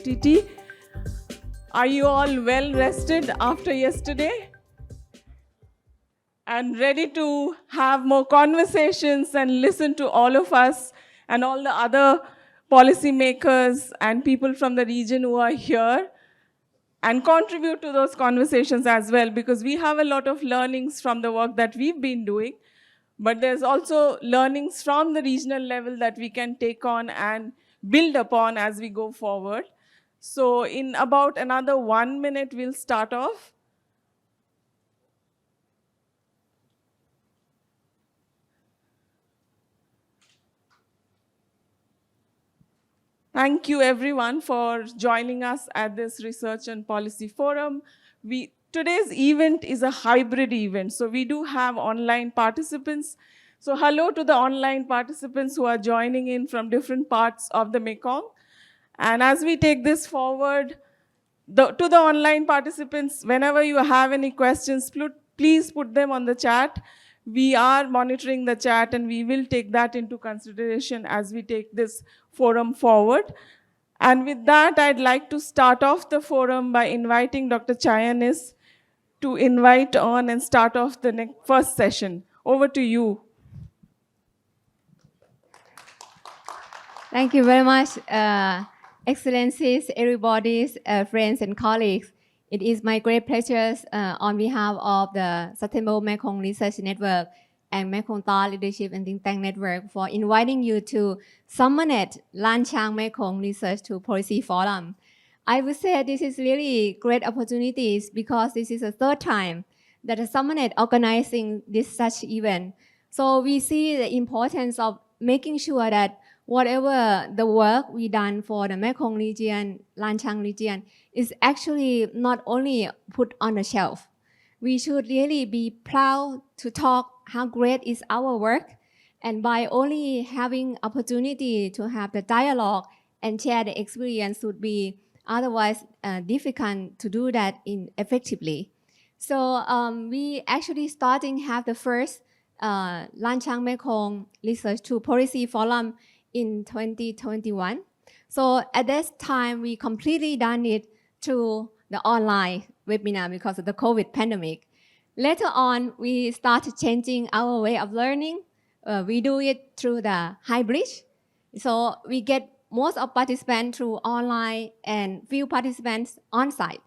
TT. Are you all well rested after yesterday? And ready to have more conversations and listen to all of us and all the other policymakers and people from the region who are here and contribute to those conversations as well, because we have a lot of learnings from the work that we've been doing, but there's also learnings from the regional level that we can take on and build upon as we go forward. So in about another 1 minute, we'll start off. Thank you everyone for joining us at this Research and Policy Forum. Today's event is a hybrid event, so we do have online participants. So hello to the online participants who are joining in from different parts of the Mekong. And as we take this forward, to the online participants, whenever you have any questions, please put them on the chat. We are monitoring the chat and we will take that into consideration as we take this forum forward. And with that, I'd like to start off the forum by inviting Dr. Chayanis to invite on and start off the first session. Over to you. Thank you very much, Excellencies, everybody's friends and colleagues. It is my great pleasure on behalf of the Sustainable Mekong Research Network and Mekong Thought Leadership and Think Tank Network for inviting you to SUMERNET Lancang-Mekong Research to Policy Forum. I would say this is really great opportunities because this is the third time that SUMERNET organizing this such event. So we see the importance of making sure that whatever the work we done for the Mekong region, Lancang region, is actually not only put on the shelf. We should really be proud to talk how great is our work. And by only having opportunity to have the dialogue and share the experience would be otherwise difficult to do that effectively. So we actually starting have the first Lancang-Mekong Research to Policy Forum in 2021. So at this time, we completely done it through the online webinar because of the COVID pandemic. Later on, we started changing our way of learning. We do it through the hybrid. So we get most of participants through online and few participants on site.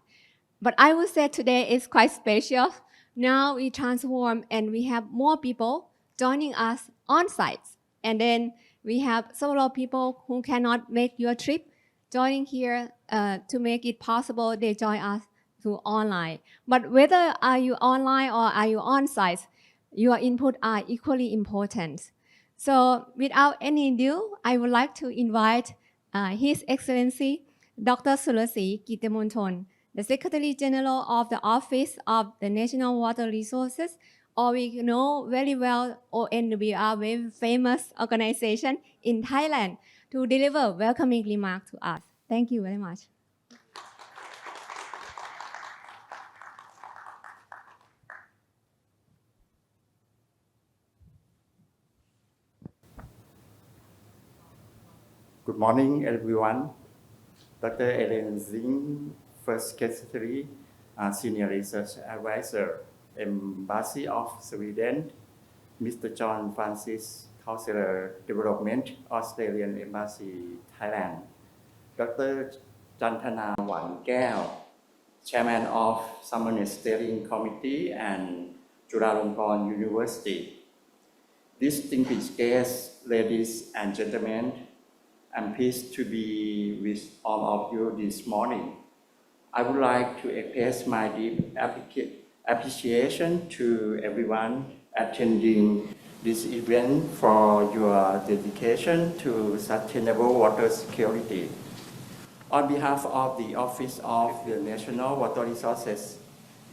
But I would say today is quite special. Now we transform and we have more people joining us on site. And then we have several people who cannot make your trip joining here to make it possible. They join us through online. But whether are you online or are you on site, your input are equally important. So without any ado, I would like to invite His Excellency Dr. Surasri Kidtimonton, the Secretary General of the Office of the National Water Resources, or we know very well ONWR, very famous organization in Thailand, to deliver welcoming remarks to us. Thank you very much. Good morning, everyone. Dr. Eren Zink, First Secretary, Senior Research Advisor, Embassy of Sweden, Mr. John Francis, Counsellor Development, Australian Embassy, Thailand, Dr. Chantana Wungaeo, Chairman of SUMERNET Steering Committee and Chulalongkorn University. Distinguished guests, ladies and gentlemen, I'm pleased to be with all of you this morning. I would like to express my deep appreciation to everyone attending this event for your dedication to sustainable water security. On behalf of the Office of the National Water Resources,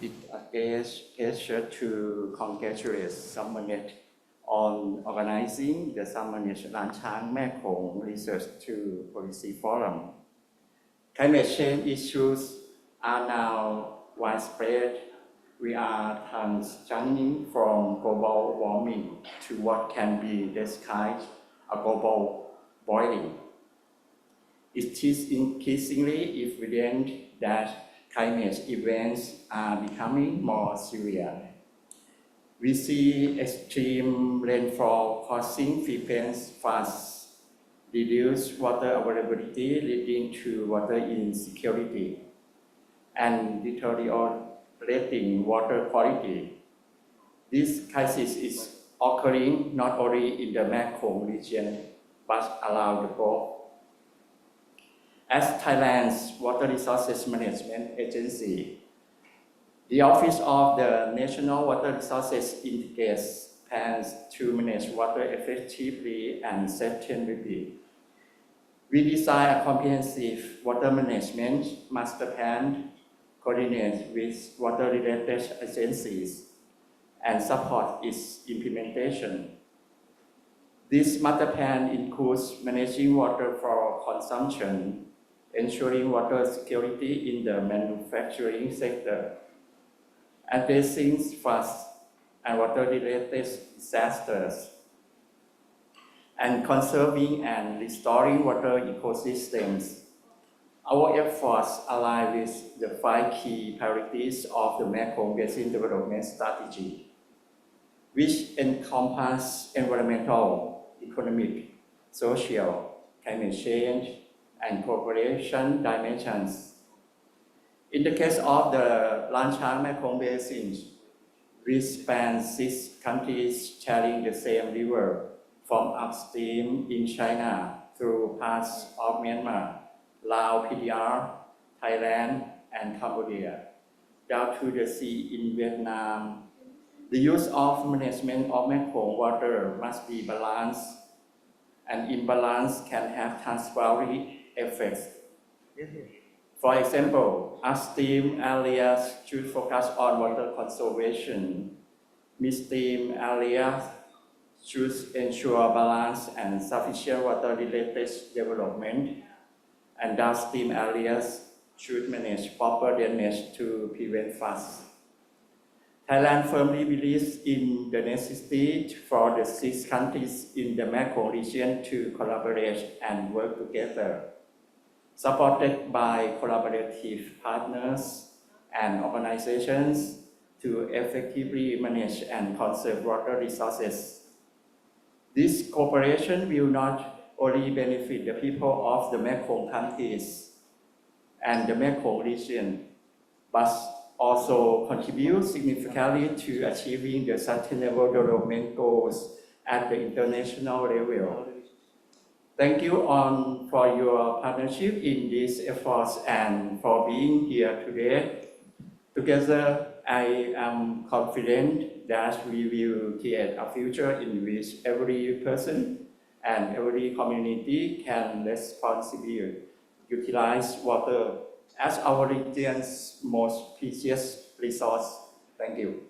it's a pleasure to congratulate SUMERNET on organizing the SUMERNET Lancang-Mekong Research to Policy Forum. Climate change issues are now widespread. We are transitioning from global warming to what can be described as global boiling. it is increasingly evident that climate events are becoming more severe. We see extreme rainfall causing frequent floods, reduced water availability leading to water insecurity, and deteriorating water quality. This crisis is occurring not only in the Mekong region, but around the globe. As Thailand's Water Resources Management Agency, the Office of the National Water Resources integrates plans to manage water effectively and sustainably. We design a comprehensive water management master plan, coordinate with water-related agencies, and support its implementation. This master plan includes managing water for consumption, ensuring water security in the manufacturing sector, addressing floods and water-related disasters, and conserving and restoring water ecosystems. Our efforts align with the 5 key priorities of the Mekong Basin Development Strategy, which encompass environmental, economic, social, climate change, and cooperation dimensions. In the case of the Lancang-Mekong Basin, which spans 6 countries sharing the same river, from upstream in China through parts of Myanmar, Laos, PDR, Thailand, and Cambodia, down to the sea in Vietnam. The use of management of Mekong water must be balanced, and imbalance can have transitory effects. For example, upstream areas should focus on water conservation. Midstream areas should ensure balance and sufficient water-related development, and downstream areas should manage proper drainage to prevent floods. Thailand firmly believes in the necessity for the 6 countries in the Mekong region to collaborate and work together, supported by collaborative partners and organizations to effectively manage and conserve water resources. This cooperation will not only benefit the people of the Mekong countries and the Mekong region, but also contribute significantly to achieving the Sustainable Development Goals at the international level. Thank you all for your partnership in these efforts and for being here today. Together, I am confident that we will create a future in which every person and every community can responsibly utilize water as our region's most precious resource. Thank you.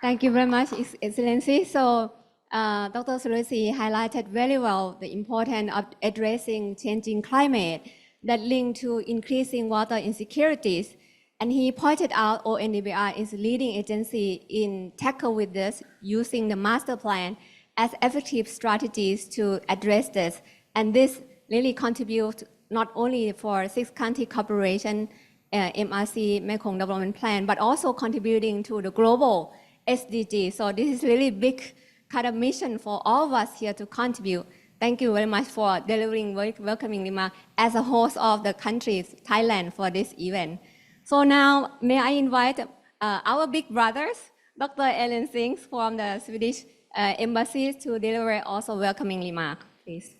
Thank you very much, Excellency. So, Dr. Surasri highlighted very well the importance of addressing changing climate that link to increasing water insecurities. And he pointed out ONDBR is a leading agency in tackle with this, using the master plan as effective strategies to address this. And this really contributes not only for 6 country cooperation, MRC Mekong Development Plan, but also contributing to the global SDG. So this is really big kind of mission for all of us here to contribute. Thank you very much for delivering welcoming remarks as a host of the countries, Thailand, for this event. So now, may I invite our big brothers, Dr. Eren Singh from the Swedish Embassy, to deliver also welcoming remarks, please.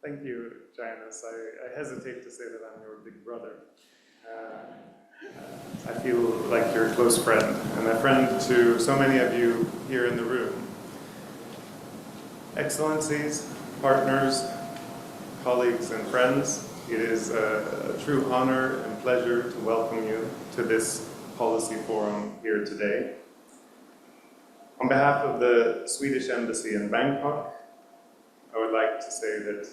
Thank you, Janice. I hesitate to say that I'm your big brother. I feel like your close friend, and a friend to so many of you here in the room. Excellencies, partners, colleagues, and friends, it is a true honor and pleasure to welcome you to this policy forum here today. On behalf of the Swedish Embassy in Bangkok, I would like to say that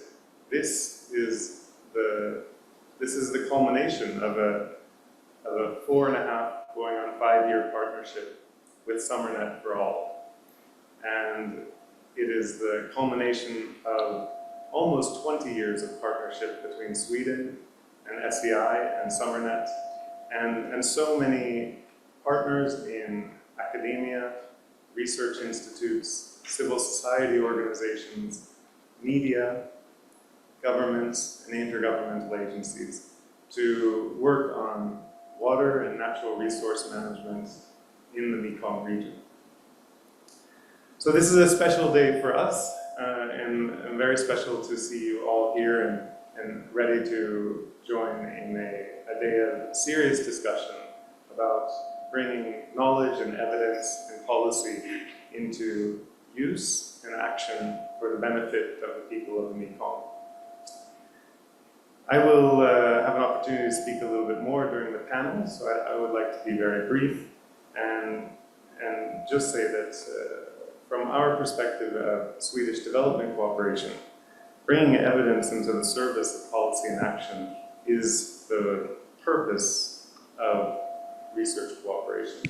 this is the culmination of a 4.5 going on 5-year partnership with SUMERNET for All. And it is the culmination of almost 20 years of partnership between Sweden and SEI and SUMERNET, and so many partners in academia, research institutes, civil society organizations, media, governments, and intergovernmental agencies to work on water and natural resource management in the Mekong region. So this is a special day for us, and very special to see you all here and ready to join in a day of serious discussion about bringing knowledge and evidence and policy into use and action for the benefit of the people of the Mekong. I will have an opportunity to speak a little bit more during the panel, so I would like to be very brief and just say that from our perspective of Swedish development cooperation, bringing evidence into the service of policy and action is the purpose of research cooperation.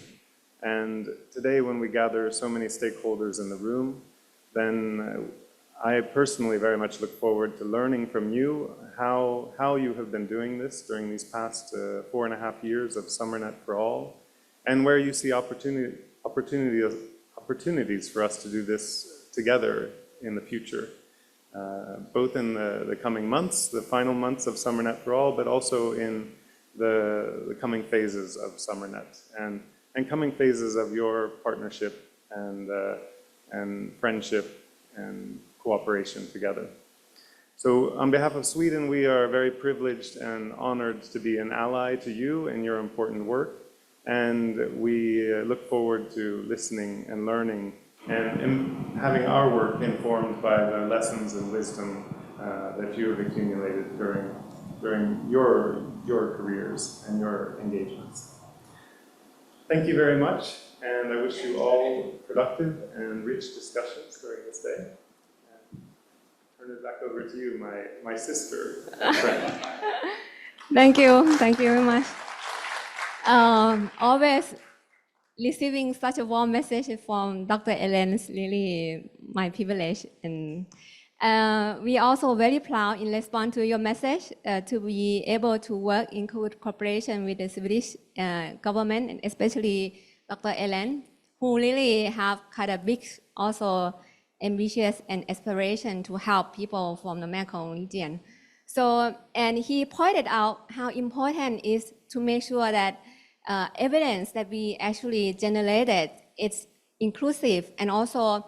And today, when we gather so many stakeholders in the room, then I personally very much look forward to learning from you how you have been doing this during these past 4.5 years of SUMERNET for All, and where you see opportunities for us to do this together in the future, both in the coming months, the final months of SUMERNET for All, but also in the coming phases of SUMERNET and coming phases of your partnership and friendship and cooperation together. So on behalf of Sweden, we are very privileged and honored to be an ally to you in your important work. And we look forward to listening and learning and having our work informed by the lessons and wisdom that you have accumulated during your careers and your engagements. Thank you very much, and I wish you all productive and rich discussions during this day. And turn it back over to you, my sister and friend. Thank you very much. Always receiving such a warm message from Dr. Eren is really my privilege. And we are also very proud in response to your message to be able to work in good cooperation with the Swedish government, and especially Dr. Eren, who really have kind of big also ambitious and aspiration to help people from the Mekong region. So, and he pointed out how important it is to make sure that evidence that we actually generated is inclusive and also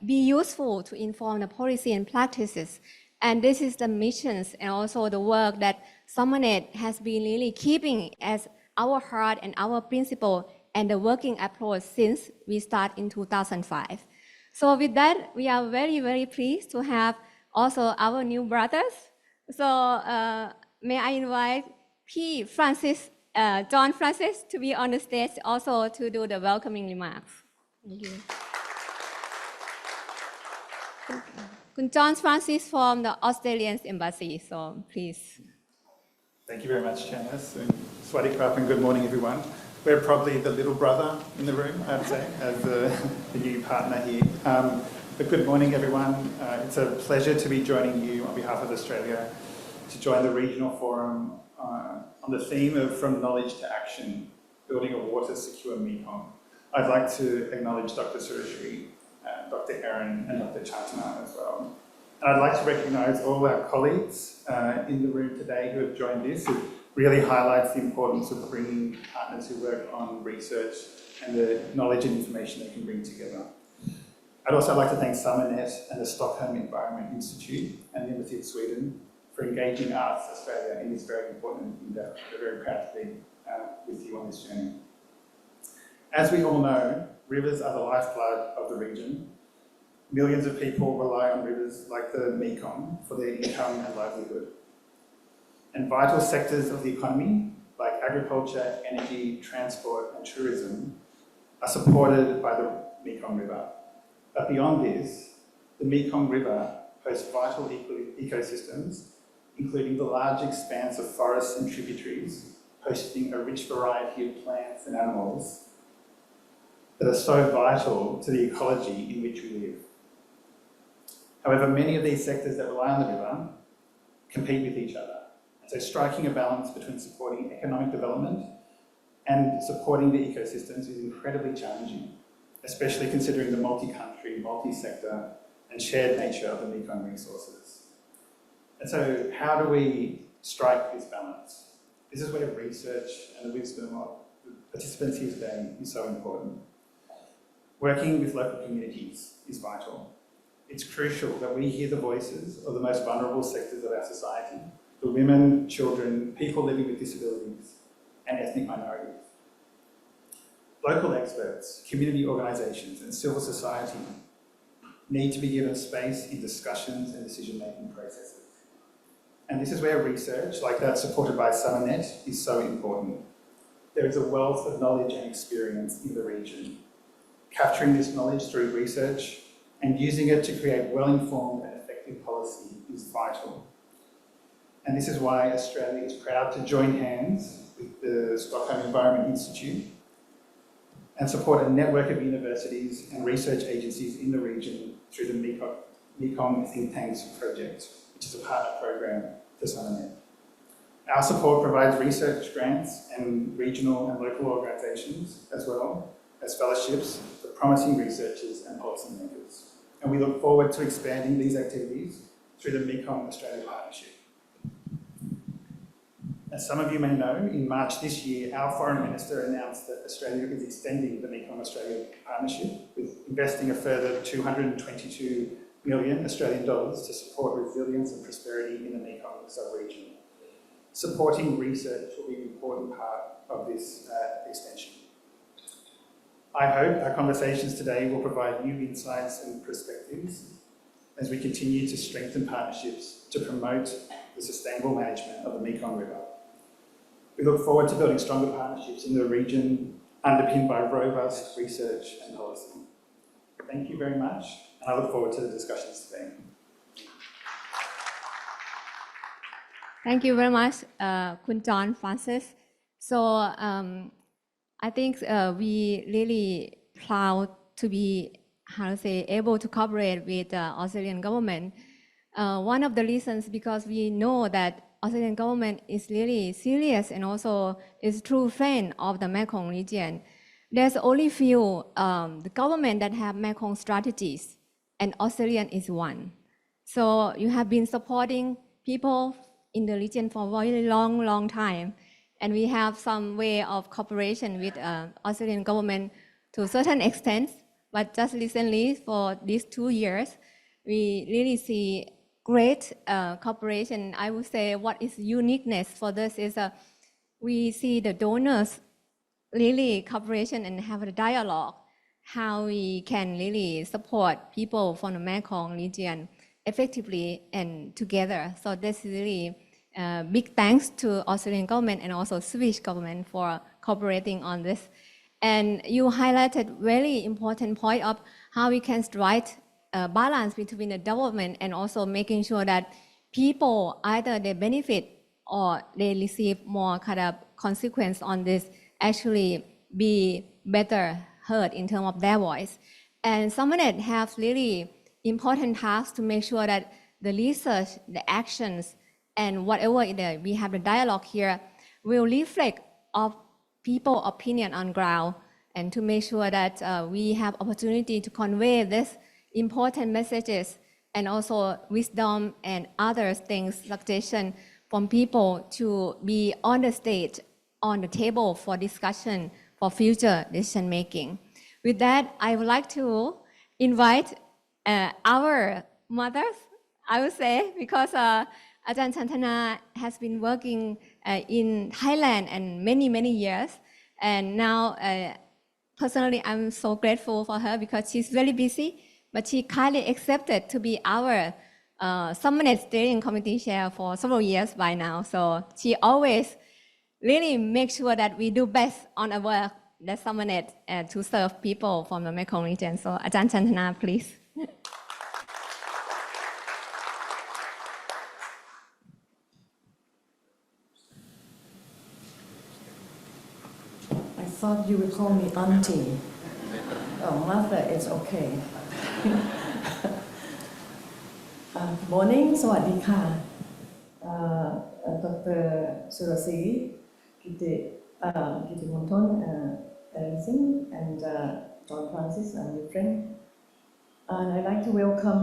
be useful to inform the policy and practices. And this is the missions and also the work that SUMERNET has been really keeping as our heart and our principle and the working approach since we start in 2005. So with that, we are very, very pleased to have also our new brothers. So may I invite P. Francis, John Francis, to be on the stage also to do the welcoming remarks. Thank you. John Francis from the Australian Embassy, so please. Thank you very much, Janice, and Swadikap, and good morning, everyone. We're probably the little brother in the room, I'd say, as the new partner here. But good morning, everyone. It's a pleasure to be joining you on behalf of Australia to join the regional forum on the theme of From Knowledge to Action, Building a Water-Secure Mekong. I'd like to acknowledge Dr. Surasri, Dr. Eren, and Dr. Chantana as well. And I'd like to recognise all our colleagues in the room today who have joined this. It really highlights the importance of bringing partners who work on research and the knowledge and information they can bring together. I'd also like to thank SUMERNET and the Stockholm Environment Institute and the Embassy of Sweden for engaging Arts Australia in this very important endeavour. We're very proud to be with you on this journey. As we all know, rivers are the lifeblood of the region. Millions of people rely on rivers like the Mekong for their income and livelihood. And vital sectors of the economy, like agriculture, energy, transport, and tourism, are supported by the Mekong River. But beyond this, the Mekong River hosts vital ecosystems, including the large expanse of forests and tributaries, hosting a rich variety of plants and animals that are so vital to the ecology in which we live. However, many of these sectors that rely on the river compete with each other. And so striking a balance between supporting economic development and supporting the ecosystems is incredibly challenging, especially considering the multi-country, multi-sector and shared nature of the Mekong resources. And so how do we strike this balance? This is where research and the wisdom of the participants here today is so important. Working with local communities is vital. It's crucial that we hear the voices of the most vulnerable sectors of our society, the women, children, people living with disabilities, and ethnic minorities. Local experts, community organisations, and civil society need to be given space in discussions and decision-making processes. And this is where research, like that supported by SUMERNET, is so important. There is a wealth of knowledge and experience in the region. Capturing this knowledge through research and using it to create well-informed and effective policy is vital. And this is why Australia is proud to join hands with the Stockholm Environment Institute and support a network of universities and research agencies in the region through the Mekong Think Tanks project, which is a partner program for SUMERNET. Our support provides research grants and regional and local organisations, as well as fellowships for promising researchers and policymakers. And we look forward to expanding these activities through the Mekong Australia Partnership. As some of you may know, in March this year, our Foreign Minister announced that Australia is extending the Mekong Australia Partnership with investing a further 222 million Australian dollars to support resilience and prosperity in the Mekong sub-region. Supporting research will be an important part of this extension. I hope our conversations today will provide new insights and perspectives as we continue to strengthen partnerships to promote the sustainable management of the Mekong River. We look forward to building stronger partnerships in the region underpinned by robust research and policy. Thank you very much, and I look forward to the discussions today. Thank you very much, Kun John Francis. So I think we really proud to be, able to cooperate with the Australian government. One of the reasons because we know that Australian government is really serious and also is true friend of the Mekong region. There's only few the government that have Mekong strategies, and Australian is one. So you have been supporting people in the region for a very long time. And we have some way of cooperation with Australian government to a certain extent. But just recently, for these 2 years, we really see great cooperation. I would say what is uniqueness for this is we see the donors really cooperation and have a dialogue, how we can really support people from the Mekong region effectively and together. So this is really big thanks to Australian government and also Swedish government for cooperating on this. And you highlighted very important point of how we can strike a balance between the development and also making sure that people either they benefit or they receive more kind of consequence on this, actually be better heard in terms of their voice. And SUMERNET has really important tasks to make sure that the research, the actions, and whatever we have the dialogue here will reflect of people's opinion on ground, and to make sure that we have opportunity to convey this important messages and also wisdom and other things, suggestion from people to be on the stage, on the table for discussion for future decision making. With that, I would like to invite our mothers, I would say, because Ajahn Chantana has been working in Thailand and many years, and now personally I'm so grateful for her because she's very busy, but she kindly accepted to be our SUMERNET steering committee chair for several years by now. So she always really makes sure that we do best on our work, the SUMERNET, to serve people from the Mekong region. So Ajahn Chantana, please. thought you would call me auntie. Oh, mother is okay. Morning, สวัสดีค่ะ Dr. Surasri, Kidtimonton, Eren, and John Francis, your friend. And I'd like to welcome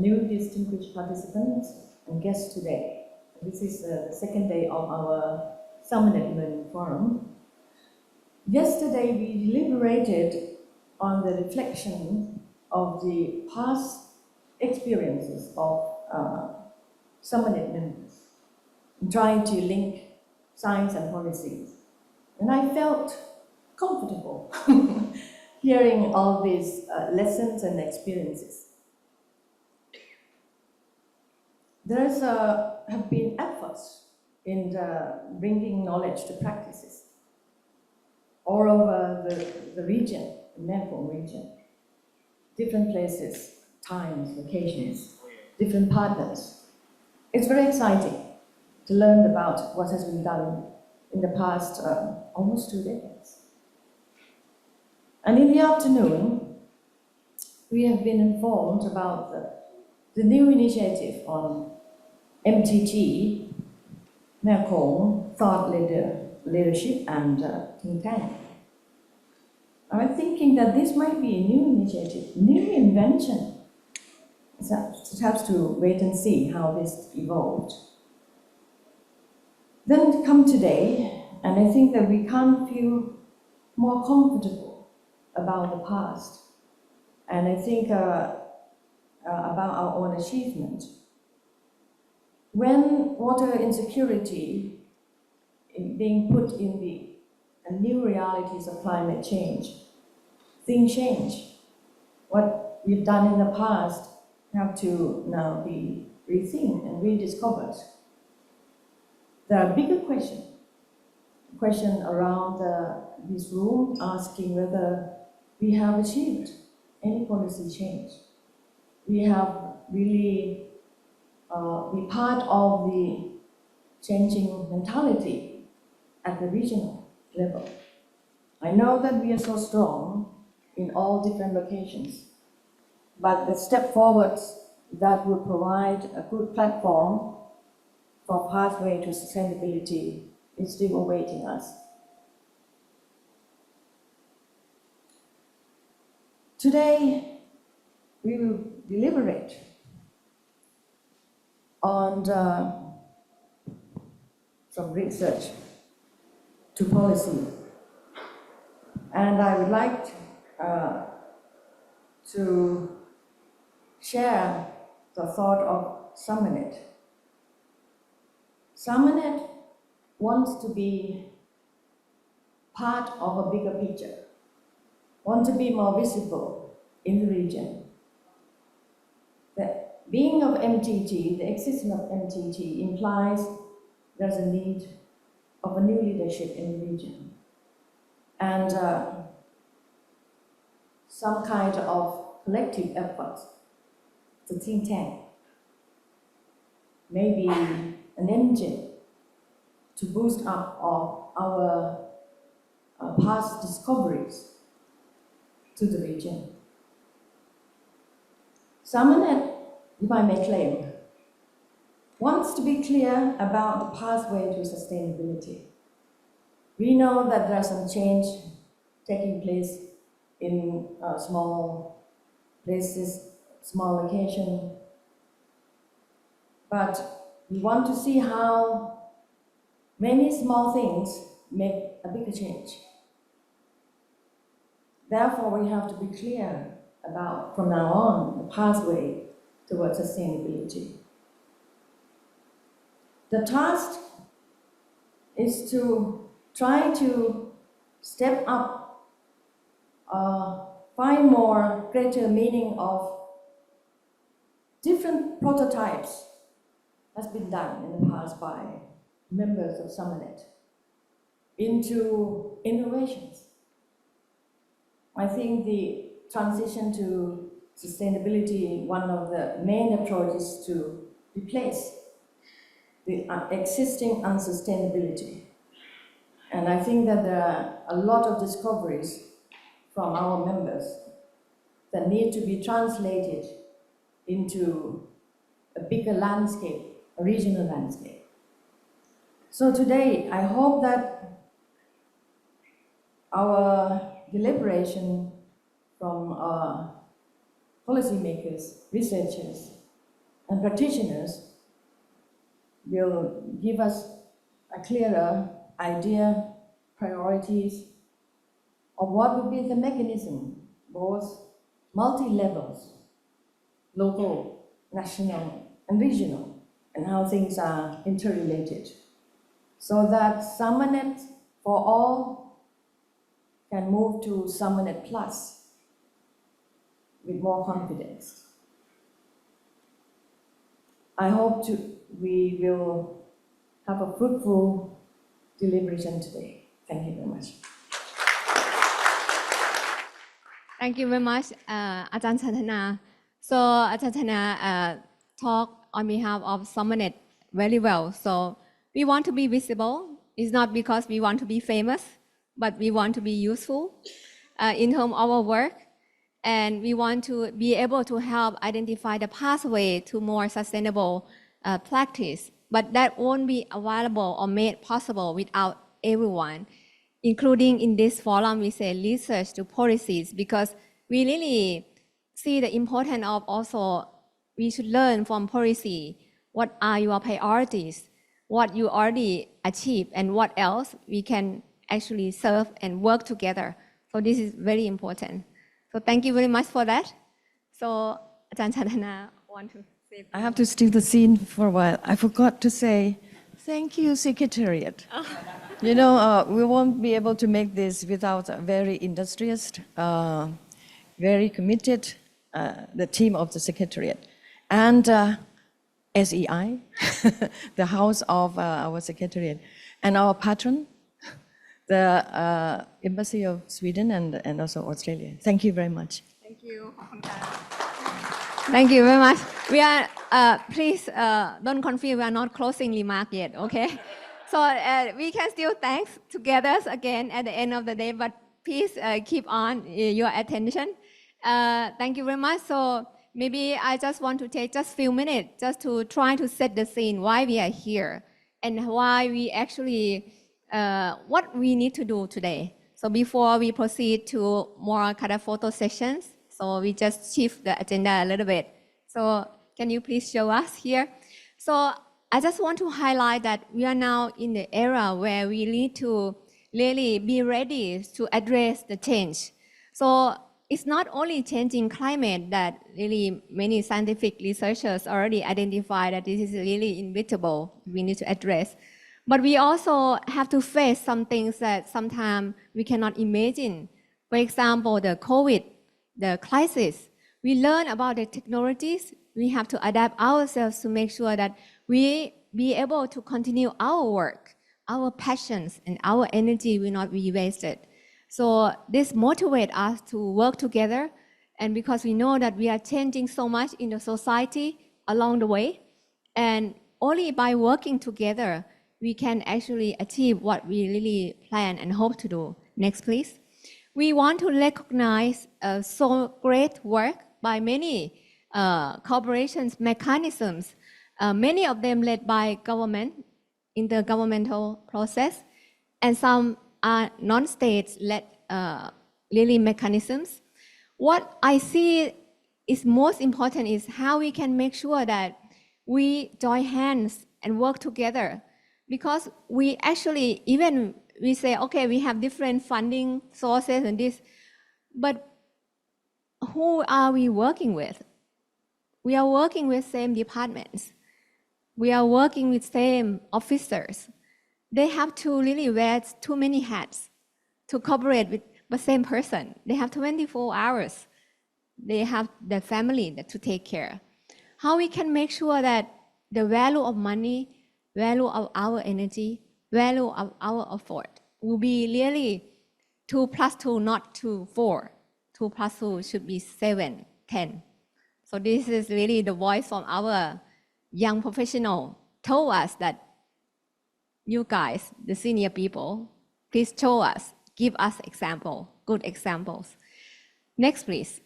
new distinguished participants and guests today. This is the second day of our SUMERNET Learning Forum. Yesterday, we deliberated on the reflection of the past experiences of SUMERNET members, trying to link science and policies. And I felt comfortable hearing all these lessons and experiences. There have been efforts in bringing knowledge to practices all over the region, the Mekong region, different places, times, locations, different partners. It's very exciting to learn about what has been done in the past almost 2 decades. And in the afternoon, we have been informed about the new initiative on MTG, Mekong Thought Leadership and think tank. I'm thinking that this might be a new initiative, new invention. So it has to wait and see how this evolved. Then come today, and I think that we can't feel more comfortable about the past. And I think about our own achievement. When water insecurity being put in the new realities of climate change, things change. What we've done in the past have to now be rethinked and rediscovered. There are bigger question around this room asking whether we have achieved any policy change. We have really be part of the changing mentality at the regional level. I know that we are so strong in all different locations, but the step forwards that will provide a good platform for pathway to sustainability is still awaiting us. Today, we will deliberate on from research to policy. And I would like to share the thought of SUMERNET. SUMERNET wants to be part of a bigger picture, want to be more visible in the region. The being of MTG, the existence of MTG implies there's a need of a new leadership in the region and some kind of collective effort to think tank, maybe an engine to boost up our past discoveries to the region. SUMERNET, if I may claim, wants to be clear about the pathway to sustainability. We know that there's some change taking place in small places, small location, but we want to see how many small things make a bigger change. Therefore, we have to be clear about, from now on, the pathway towards sustainability. The task is to try to step up, find more greater meaning of different prototypes has been done in the past by members of SUMERNET into innovations. I think the transition to sustainability, one of the main approaches to replace the existing unsustainability. And I think that there are a lot of discoveries from our members that need to be translated into a bigger landscape, a regional landscape. So today, I hope that our deliberation from our policymakers, researchers, and practitioners will give us a clearer idea, priorities of what would be the mechanism, both multi-levels, local, national, and regional, and how things are interrelated, so that SUMERNET for all can move to SUMERNET Plus with more confidence. I hope we will have a fruitful deliberation today. Thank you very much. Thank you very much, Ajahn Chantana. So Ajahn Chantana talked on behalf of SUMERNET very well. So we want to be visible. It's not because we want to be famous, but we want to be useful in terms of our work. And we want to be able to help identify the pathway to more sustainable practice. But that won't be available or made possible without everyone, including in this forum, we say research to policies, because we really see the importance of also, we should learn from policy, what are your priorities, what you already achieved, and what else we can actually serve and work together. So this is very important. So thank you very much for that. So Ajahn Chantana want to say. I have to steal the scene for a while. I forgot to say, thank you, Secretariat. You know, we won't be able to make this without a very industrious, very committed, the team of the Secretariat. And SEI, the house of our Secretariat, and our patron, the Embassy of Sweden and also Australia. Thank you very much. Thank you. Thank you very much. We are, please don't confuse, we are not closing remark yet, okay? So we can still thanks together again at the end of the day, but please keep on your attention. Thank you very much. So maybe I just want to take just a few minutes just to try to set the scene why we are here and why we actually, what we need to do today. So before we proceed to more kind of photo sessions, so we just shift the agenda a little bit. So can you please show us here? So I just want to highlight that we are now in the era where we need to really be ready to address the change. So it's not only changing climate that really many scientific researchers already identified that this is really inevitable, we need to address. But we also have to face some things that sometimes we cannot imagine. For example, the COVID, the crisis. We learn about the technologies. We have to adapt ourselves to make sure that we be able to continue our work, our passions, and our energy will not be wasted. So this motivates us to work together, and because we know that we are changing so much in the society along the way, and only by working together, we can actually achieve what we really plan and hope to do. Next, please. We want to recognize so great work by many corporations, mechanisms, many of them led by government, intergovernmental process, and some are non-state-led really mechanisms. What I see is most important is how we can make sure that we join hands and work together, because we actually, even we say, okay, we have different funding sources and this, but who are we working with? We are working with same departments. We are working with same officers. They have to really wear too many hats to cooperate with the same person. They have 24 hours. They have their family to take care. How we can make sure that the value of money, value of our energy, value of our effort will be really 2 + 2, not 2, 4. 2 + 2 should be 7, 10. So this is really the voice from our young professional told us that you guys, the senior people, Please show us, give us example, good examples. Next, please.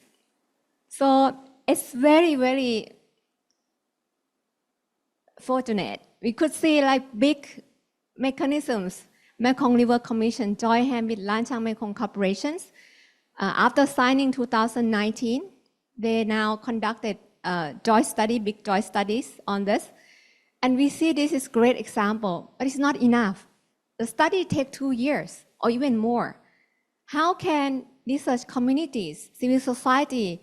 So it's very, very fortunate. We could see like big mechanisms. Mekong River Commission joined hands with Lancang-Mekong corporations. After signing 2019, they now conducted joint study, big joint studies on this. And we see this is a great example, but it's not enough. The study takes 2 years or even more. How can research communities, civil society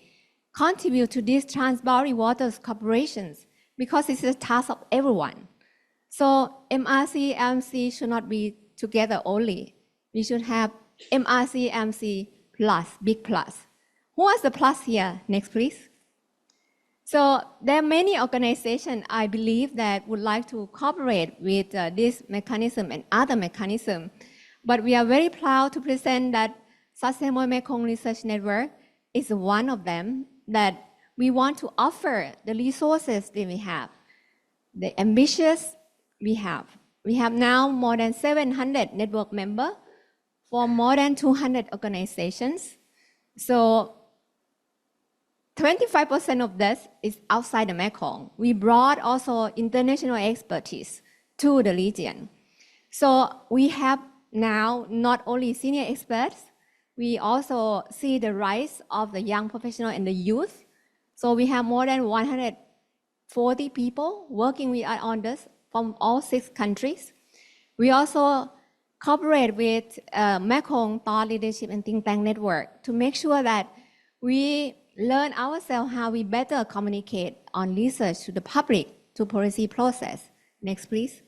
contribute to these Trans-Boundary Waters corporations? Because it's a task of everyone. So MRC, MC should not be together only. We should have MRC, MC plus, big plus. Who has the plus here? Next, please. So there are many organizations, I believe, that would like to cooperate with this mechanism and other mechanisms. But we are very proud to present that Sustainable Mekong Research Network is one of them, that we want to offer the resources that we have, the ambitious we have. We have now more than 700 network members for more than 200 organizations. So 25% of this is outside the Mekong. We brought also international expertise to the region. So we have now not only senior experts, we also see the rise of the young professional and the youth. So we have more than 140 people working with us on this from all 6 countries. We also cooperate with Mekong Thought Leadership and Think Tank Network to make sure that we learn ourselves how we better communicate on research to the public, to policy process. Next, please.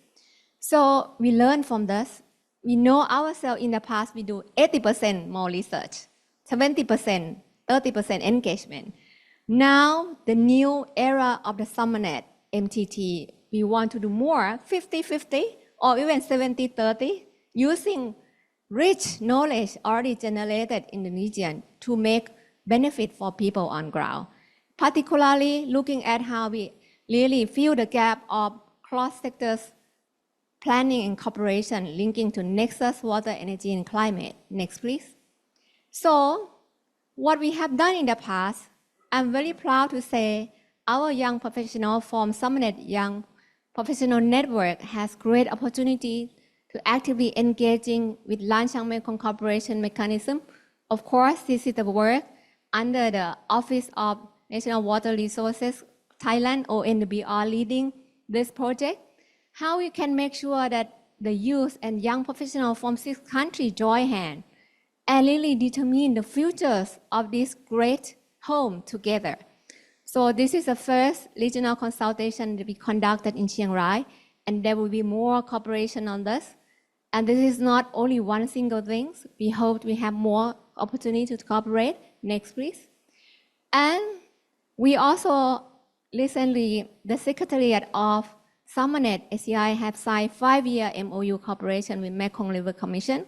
So we learn from this. We know ourselves in the past, we do 80% more research, 70%, 30% engagement. Now, the new era of the SUMERNET MTT, we want to do more, 50-50 or even 70-30, using rich knowledge already generated in the region to make benefit for people on ground. Particularly looking at how we really fill the gap of cross-sectors planning and cooperation linking to nexus, water, energy, and climate. Next, please. So what we have done in the past, I'm very proud to say our young professional from SUMERNET Young Professional Network has great opportunity to actively engaging with Lancang-Mekong Cooperation Mechanism. Of course, this is the work under the Office of National Water Resources, Thailand, ONWR leading this project. How we can make sure that the youth and young professionals from 6 countries join hands and really determine the futures of this great home together. So this is the first regional consultation that we conducted in Chiang Rai, and there will be more cooperation on this. And this is not only one single thing. We hope we have more opportunity to cooperate. Next, please. And we also recently, the Secretariat of SUMERNET SCI have signed 5-year MOU cooperation with Mekong River Commission.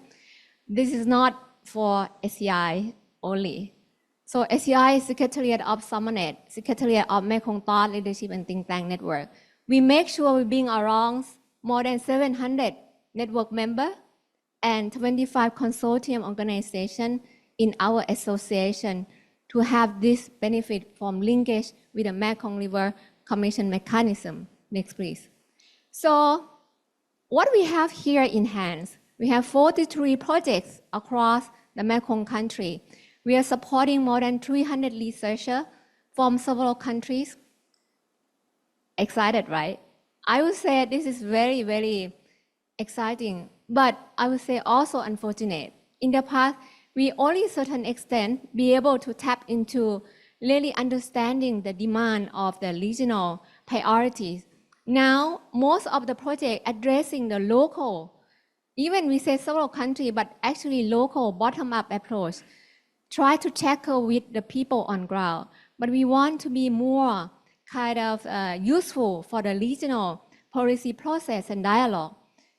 This is not for SCI only. So SCI is Secretariat of SUMERNET, Secretariat of Mekong Thought Leadership and Think Tank Network. We make sure we bring around more than 700 network members and 25 consortium organizations in our association to have this benefit from linkage with the Mekong River Commission mechanism. Next, please. So what we have here in hands, we have 43 projects across the Mekong country. We are supporting more than 300 researchers from several countries. Excited, right? I would say this is very, very exciting, but I would say also unfortunate. In the past, we only to a certain extent be able to tap into really understanding the demand of the regional priorities. Now, most of the project addressing the local, even we say several countries, but actually local bottom-up approach, try to tackle with the people on ground. But we want to be more kind of useful for the regional policy process and dialogue.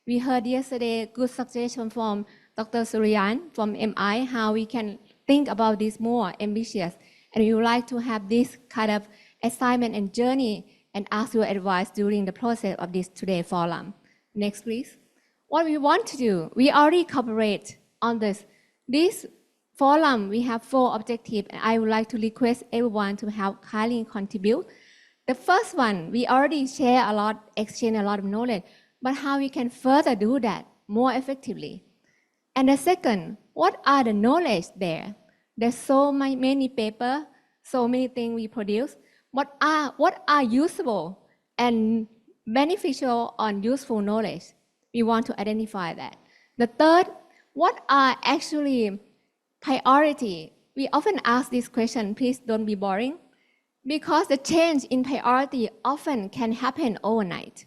We heard yesterday good suggestion from Dr. Suryan from MI, how we can think about this more ambitious. And we would like to have this kind of assignment and journey and ask your advice during the process of this today forum. Next, please. what we want to do, we already cooperate on this. This forum, we have 4 objectives, and I would like to request everyone to help kindly contribute. The first one, we already share a lot, exchange a lot of knowledge, but how we can further do that more effectively. And the second, what are the knowledge there? There's so many paper, so many things we produce. What are usable and beneficial and useful knowledge? We want to identify that. The third, what are actually priority? We often ask this question, please don't be boring, because the change in priority often can happen overnight.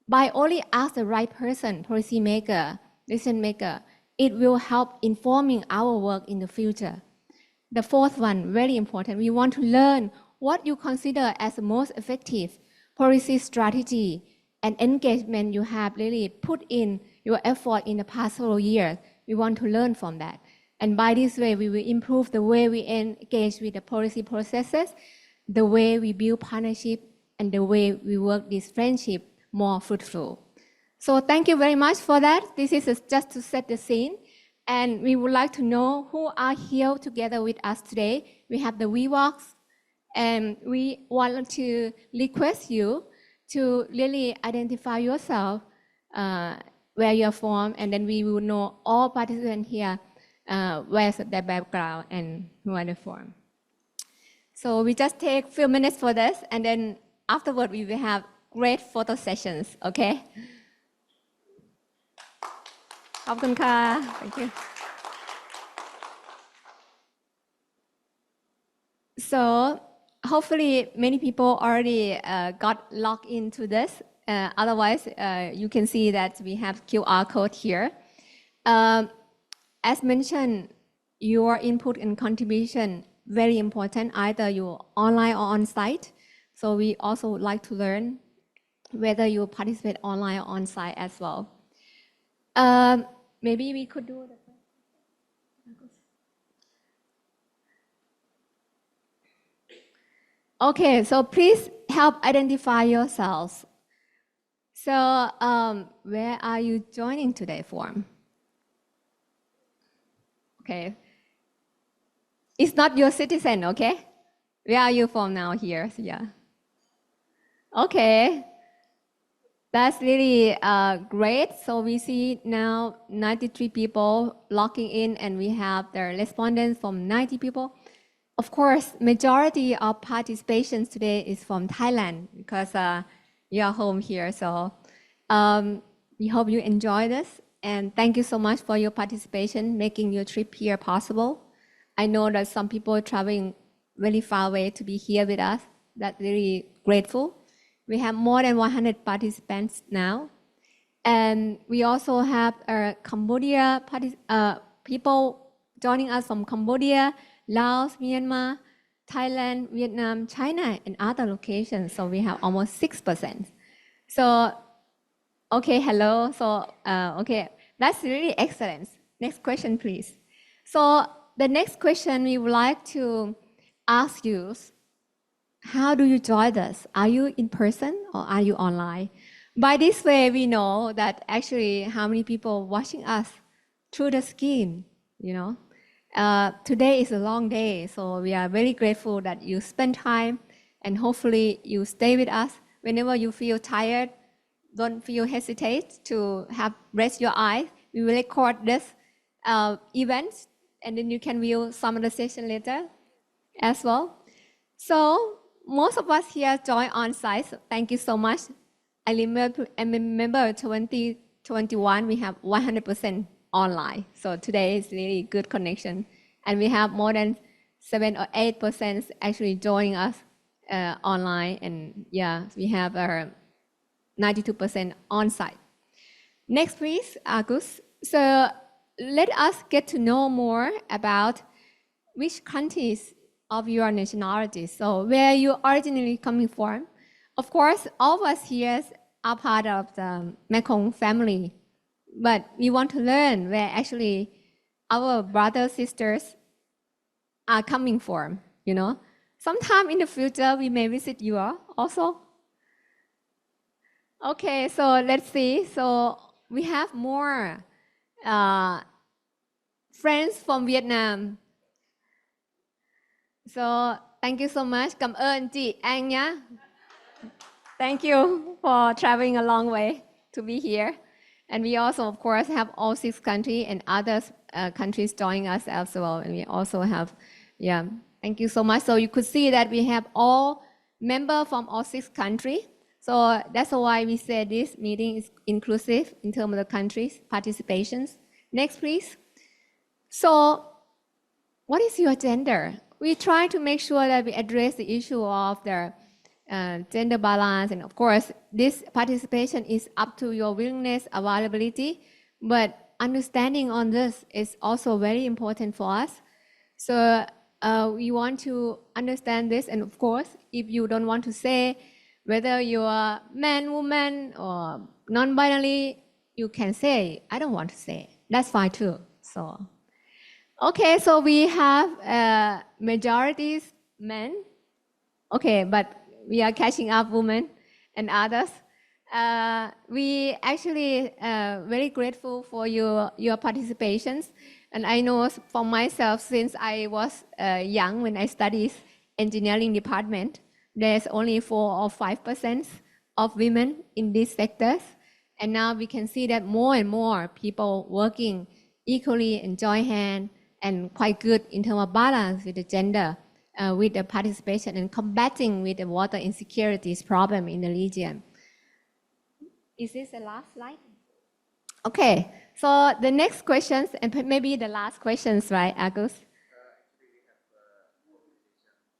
By only ask the right person, policy maker, decision maker, it will help informing our work in the future. The fourth one, very important, we want to learn what you consider as the most effective policy strategy and engagement you have really put in your effort in the past several years. We want to learn from that. And by this way, we will improve the way we engage with the policy processes, the way we build partnership, and the way we work this friendship more fruitful. So thank you very much for that. This is just to set the scene. And we would like to know who are here together with us today. We have the VWalks, and we want to request you to really identify yourself, where you're from, and then we will know all participants here, where's their background and who are they from. So we just take a few minutes for this, and then afterward we will have great photo sessions, okay? Thank you. So hopefully many people already got logged into this. Otherwise, you can see that we have QR code here. As mentioned, your input and contribution, very important, either you're online or on-site. So we also would like to learn whether you participate online or on-site as well. Maybe we could do the Okay, so please help identify yourselves. So where are you joining today from? Okay. It's not your citizen, okay? Where are you from now here? Yeah. Okay. That's really great. So we see now 93 people logging in, and we have the respondents from 90 people. Of course, majority of participations today is from Thailand because you are home here. So we hope you enjoy this. And thank you so much for your participation, making your trip here possible. I know that some people are traveling really far away to be here with us. That's really grateful. We have more than 100 participants now. And we also have Cambodia people joining us from Cambodia, Laos, Myanmar, Thailand, Vietnam, China, and other locations. So we have almost 6%. So, okay, hello. So, okay, that's really excellent. Next question, please. So the next question we would like to ask you, how do you join us? Are you in person or are you online? By this way, we know that actually how many people watching us through the screen, you know. Today is a long day, so we are very grateful that you spend time, and hopefully you stay with us. Whenever you feel tired, don't feel hesitate to rest your eyes. We will record this event, and then you can view some of the session later as well. So most of us here join on site. So thank you so much. I remember 2021 we have 100% online. So today is really good connection, and we have more than 7 or 8% actually joining us online, and yeah, we have 92% on site. Next, please, Agus. So let us get to know more about which countries of your nationality. So where you originally coming from. Of course, all of us here are part of the Mekong family, but we want to learn where actually our brothers, sisters are coming from, you know. Sometime in the future, we may visit you also. Okay, so let's see. So we have more friends from Vietnam. So thank you so much. Cảm ơn chị Anh nhá. Thank you for traveling a long way to be here. And we also, of course, have all 6 countries and other countries joining us as well. And we also have, yeah, thank you so much. So you could see that we have all members from all 6 countries. So that's why we say this meeting is inclusive in terms of the countries' participations. Next, please. So what is your gender? We try to make sure that we address the issue of the gender balance. And of course, this participation is up to your willingness, availability, but understanding on this is also very important for us. So we want to understand this. And of course, if you don't want to say whether you're man, woman, or non-binary, you can say, I don't want to say. That's fine too. So, okay, so we have majorities men. Okay, but we are catching up women and others. We actually very grateful for your participations. And I know for myself, since I was young when I studied engineering department, there's only 4 or 5% of women in these sectors. And now we can see that more and more people working equally and join hand and quite good in terms of balance with the gender, with the participation and combating with the water insecurities problem in the region. Is this the last slide? Okay, so the next questions, and maybe the last questions, right, Agus?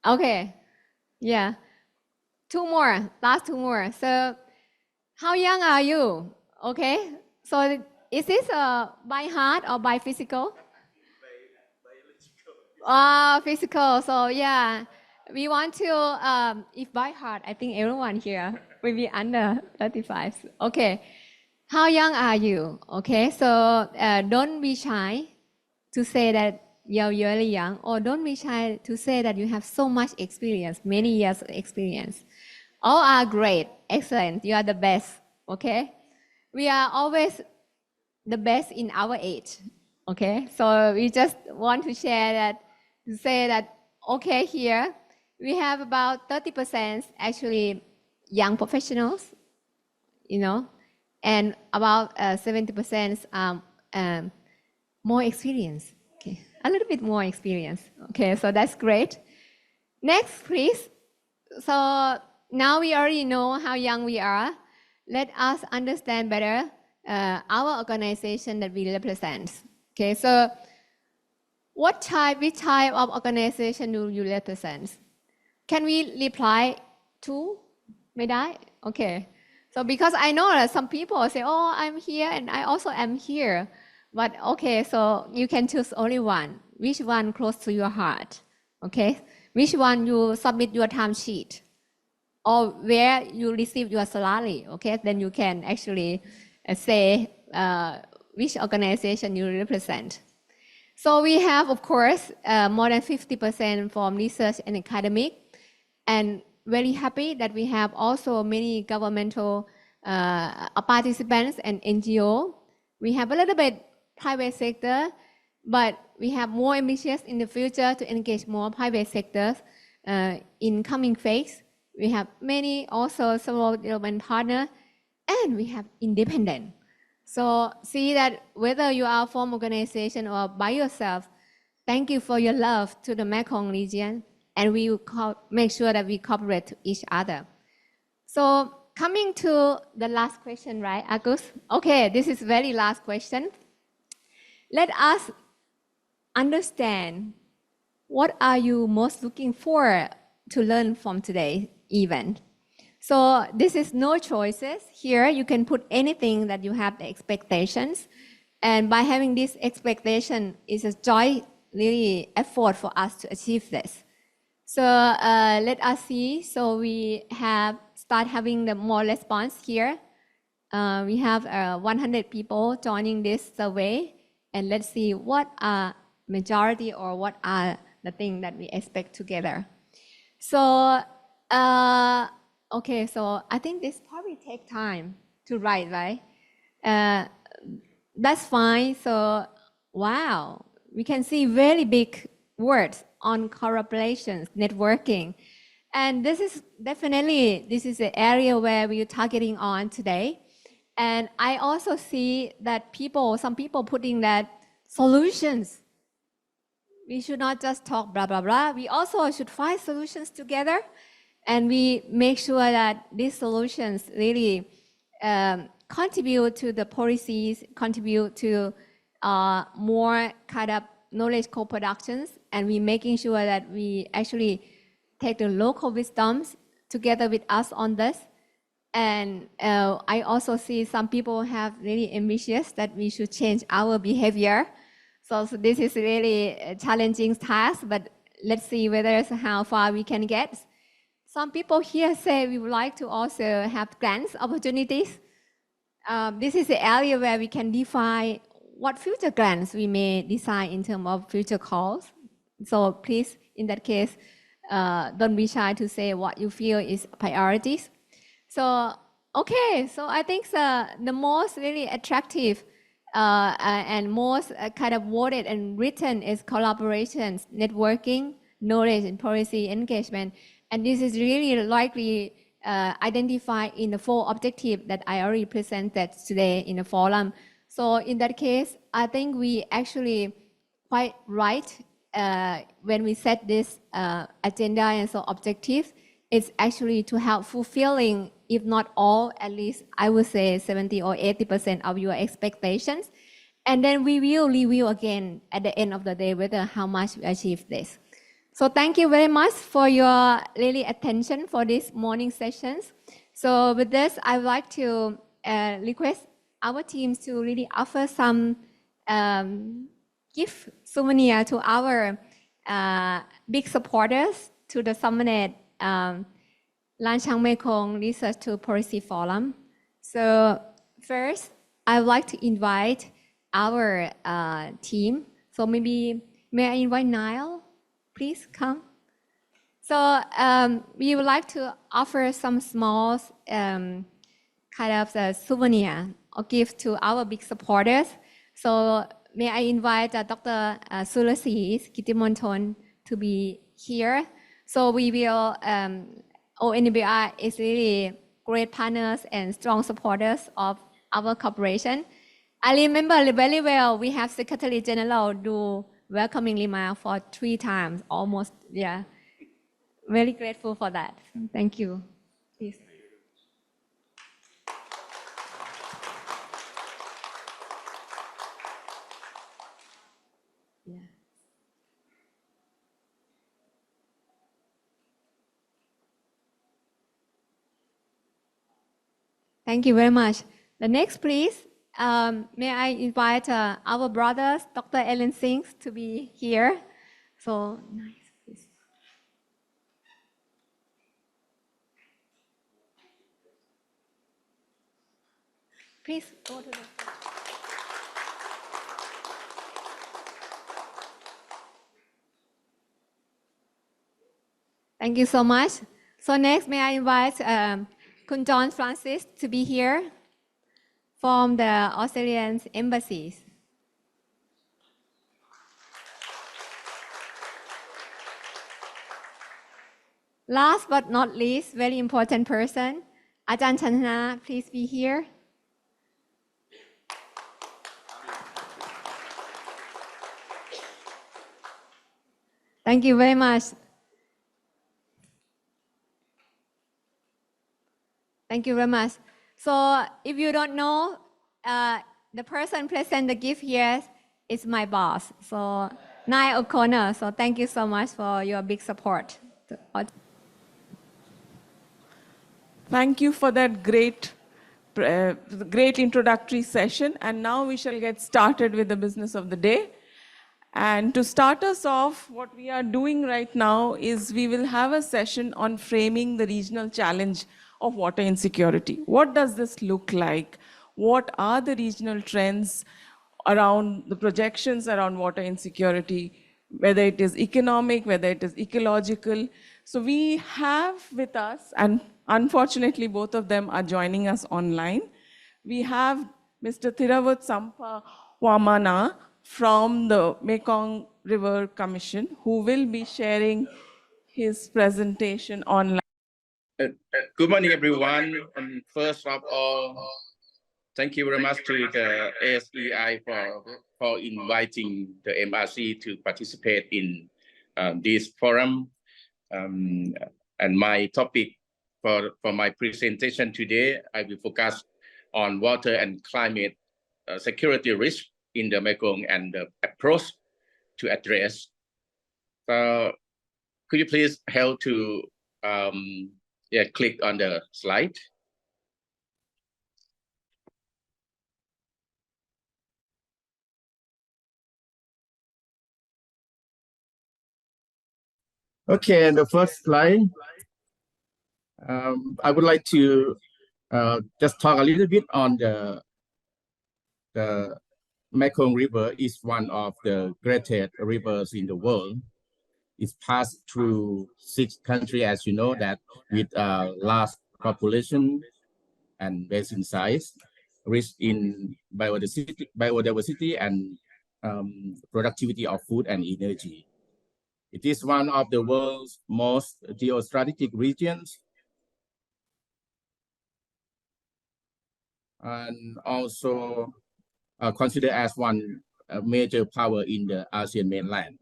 Okay, yeah. 2 more, last 2 more. So how young are you? Okay, so is this by heart or by physical? Physical. So yeah, we want to, if by heart, I think everyone here will be under 35. Okay, how young are you? Okay, so don't be shy to say that you're really young, or don't be shy to say that you have so much experience, many years of experience. All are great, excellent, you are the best, okay? We are always the best in our age, okay? So we just want to share that, to say that, okay, here we have about 30% actually young professionals, you know, and about 70% more experience, okay? A little bit more experience, okay? So that's great. Next, please. So now we already know how young we are. Let us understand better our organization that we represent. Okay, so which type of organization do you represent? Can we reply to? May I? Okay. So because I know that some people say, oh, I'm here and I also am here. But okay, so you can choose only one. Which one close to your heart? Okay. Which one you submit your time sheet? Or where you receive your salary, okay? Then you can actually say which organization you represent. So we have, of course, more than 50% from research and academic, and very happy that we have also many governmental participants and NGO. We have a little bit private sector, but we have more ambitious in the future to engage more private sectors in coming phase. We have many also several development partners, and we have independent. So see that whether you are from organization or by yourself, thank you for your love to the Mekong region, and we will make sure that we cooperate to each other. So coming to the last question, right, Agus? Okay, this is very last question. Let us understand what are you most looking for to learn from today's event. So this is no choices. Here you can put anything that you have the expectations. And by having this expectation, it's a joint really effort for us to achieve this. So let us see. So we have start having the more response here. We have 100 people joining this survey. And let's see what are majority or what are the things that we expect together. So, okay, so I think this probably take time to write, right? that's fine. So, wow, we can see very big words on collaborations, networking. And this is definitely, this is the area where we're targeting on today. And I also see that some people putting that solutions. We should not just talk blah, blah, blah. We also should find solutions together. And we make sure that these solutions really contribute to the policies, contribute to more kind of knowledge co-productions, and we making sure that we actually take the local wisdoms together with us on this. And I also see some people have really ambitious that we should change our behavior. So this is really a challenging task, but let's see whether how far we can get. Some people here say we would like to also have grants opportunities. This is the area where we can define what future grants we may design in terms of future calls. So please, in that case, don't be shy to say what you feel is priorities. So, okay, so I think the most really attractive and most kind of voted and written is collaborations, networking, knowledge and policy engagement. And this is really likely identified in the 4 objectives that I already presented today in the forum. So in that case, I think we actually quite right when we set this agenda and so objectives. It's actually to help fulfilling, if not all, at least I would say 70 or 80% of your expectations. And then we will review again at the end of the day whether how much we achieve this. So thank you very much for your really attention for this morning sessions. So with this, I would like to request our teams to really offer some gift souvenir to our big supporters to the SUMERNET Lancang-Mekong Research to Policy Forum. So first, I would like to invite our team. So maybe, may I invite Niall? Please come. So we would like to offer some small kind of souvenir or gift to our big supporters. So may I invite Dr. Surasri Kidtimonton to be here. So we will, ONBR is really great partners and strong supporters of our corporation. I remember very well, we have Secretary General do welcoming remark for 3 times, almost, yeah. Very grateful for that. Thank you. Please. Yeah. Thank you very much. The next, please. May I invite our brothers, Dr. Eren Zink, to be here. So nice, please. Please go to the. Thank you so much. So next, may I invite Kun John Francis to be here from the Australian embassies. Last but not least, very important person, Ajahn Chantana, please be here. Thank you very much. Thank you very much. So if you don't know, the person present the gift here is my boss, so Niall O'Connor. So thank you so much for your big support. Thank you for that great introductory session. And now we shall get started with the business of the day. And to start us off, what we are doing right now is we will have a session on framing the regional challenge of water insecurity. What does this look like? What are the regional trends around the projections around water insecurity, whether it is economic, whether it is ecological? So we have with us, and unfortunately both of them are joining us online. We have Mr. Theerawat Samphawamana from the Mekong River Commission, who will be sharing his presentation online. Good morning, everyone. And first of all, thank you very much to the ASEI for inviting the MRC to participate in this forum. And my topic for my presentation today, I will focus on water and climate security risk in the Mekong and the approach to address. So could you please help to click on the slide. Okay, and the first slide, I would like to just talk a little bit on the Mekong River is one of the greatest rivers in the world. It's passed through 6 countries, as you know, that with large population and basin size, rich in biodiversity and productivity of food and energy. It is one of the world's most geostrategic regions, and also considered as one major power in the ASEAN mainland.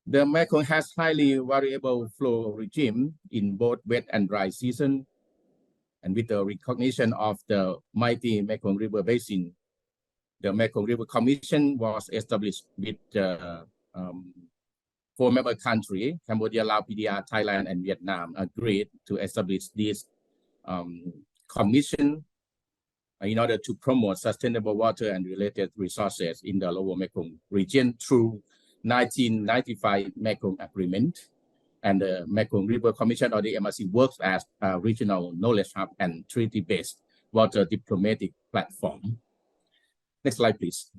The Mekong has highly variable flow regime in both wet and dry season, and with the recognition of the mighty Mekong River Basin, the Mekong River Commission was established with 4 member countries, Cambodia, Laos, PDR, Thailand, and Vietnam, agreed to establish this commission in order to promote sustainable water and related resources in the Lower Mekong region through 1995 Mekong Agreement. And the Mekong River Commission, or the MRC, works as a regional knowledge hub and treaty-based water diplomatic platform. Next slide, please.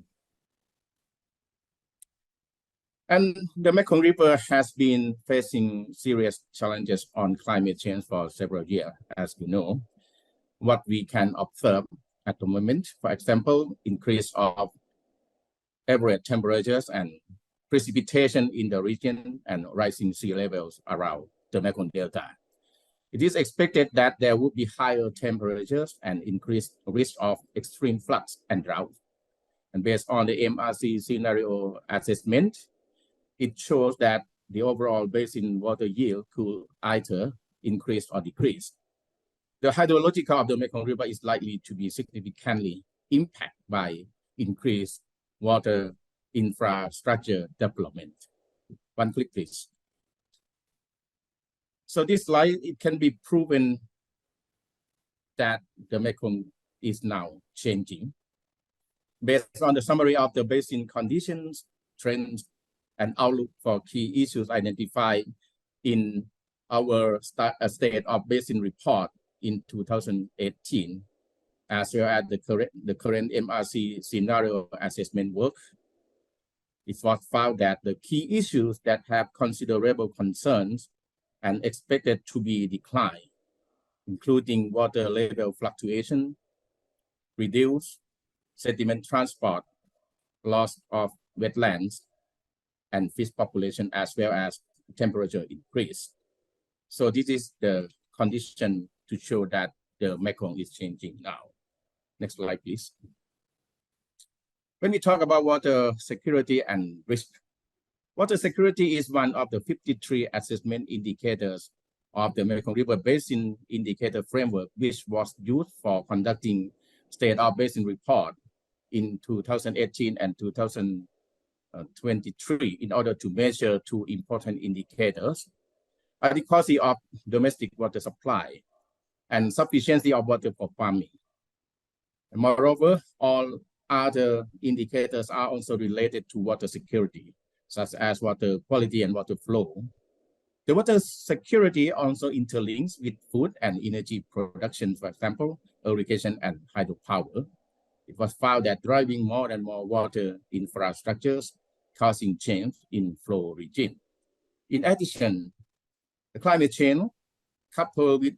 And the Mekong River has been facing serious challenges on climate change for several years, as you know. What we can observe at the moment, for example, increase of average temperatures and precipitation in the region and rising sea levels around the Mekong Delta. It is expected that there would be higher temperatures and increased risk of extreme floods and drought. And based on the MRC scenario assessment, it shows that the overall basin water yield could either increase or decrease. The hydrological of the Mekong River is likely to be significantly impacted by increased water infrastructure development. One click, please. So this slide, it can be proven that the Mekong is now changing. Based on the summary of the basin conditions, trends, and outlook for key issues identified in our State of Basin report in 2018, as well as the current MRC scenario assessment work, it was found that the key issues that have considerable concerns and expected to be declined, including water level fluctuation, reduced sediment transport, loss of wetlands, and fish population, as well as temperature increase. So this is the condition to show that the Mekong is changing now. Next slide, please. When we talk about water security and risk, water security is one of the 53 assessment indicators of the Mekong River Basin Indicator Framework, which was used for conducting State of Basin report in 2018 and 2023 in order to measure 2 important indicators: adequacy of domestic water supply and sufficiency of water for farming. And moreover, all other indicators are also related to water security, such as water quality and water flow. The water security also interlinks with food and energy production, for example, irrigation and hydropower. It was found that driving more and more water infrastructures causing change in flow regime. In addition, the climate change, coupled with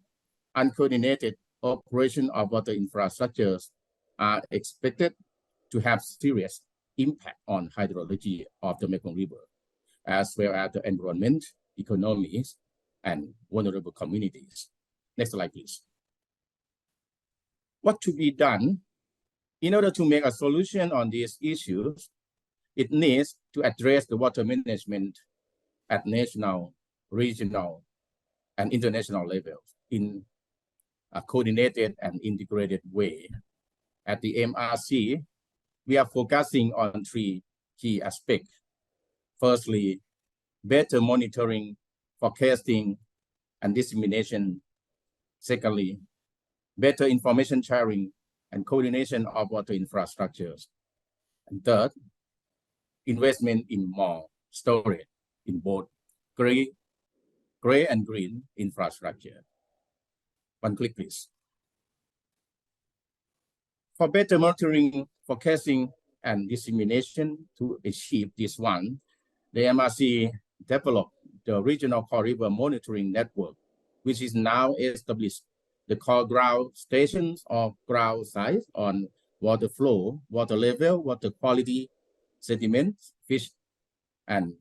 uncoordinated operation of water infrastructures, are expected to have serious impact on hydrology of the Mekong River, as well as the environment, economies, and vulnerable communities. Next slide, please. What to be done? In order to make a solution on these issues, it needs to address the water management at national, regional, and international levels in a coordinated and integrated way. At the MRC, we are focusing on 3 key aspects. Firstly, better monitoring, forecasting, and dissemination. Secondly, better information sharing and coordination of water infrastructures. And third, investment in more storage in both gray and green infrastructure. One click, please. For better monitoring, forecasting, and dissemination to achieve this one, the MRC developed the Regional Core River Monitoring Network, which is now established. The core ground stations or ground sites on water flow, water level, water quality, sediments, fish, and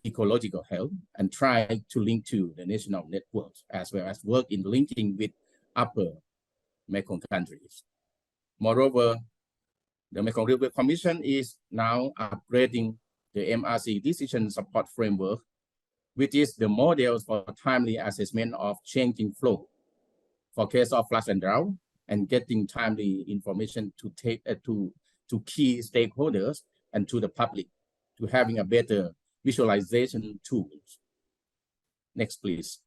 ecological health, and try to link to the national networks, as well as work in linking with upper Mekong countries. Moreover, the Mekong River Commission is now upgrading the MRC decision support framework, which is the model for timely assessment of changing flow for case of flood and drought, and getting timely information to take to key stakeholders and to the public, to having a better visualization tools. Next, please.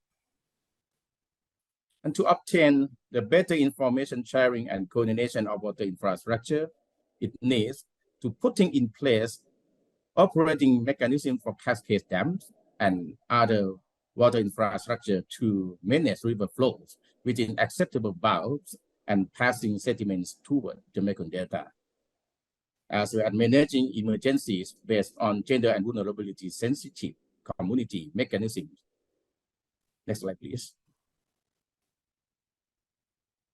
And to obtain the better information sharing and coordination of water infrastructure, it needs to putting in place operating mechanism for cascade dams and other water infrastructure to manage river flows within acceptable bounds and passing sediments toward the Mekong Delta, as well as managing emergencies based on gender and vulnerability sensitive community mechanisms. Next slide, please.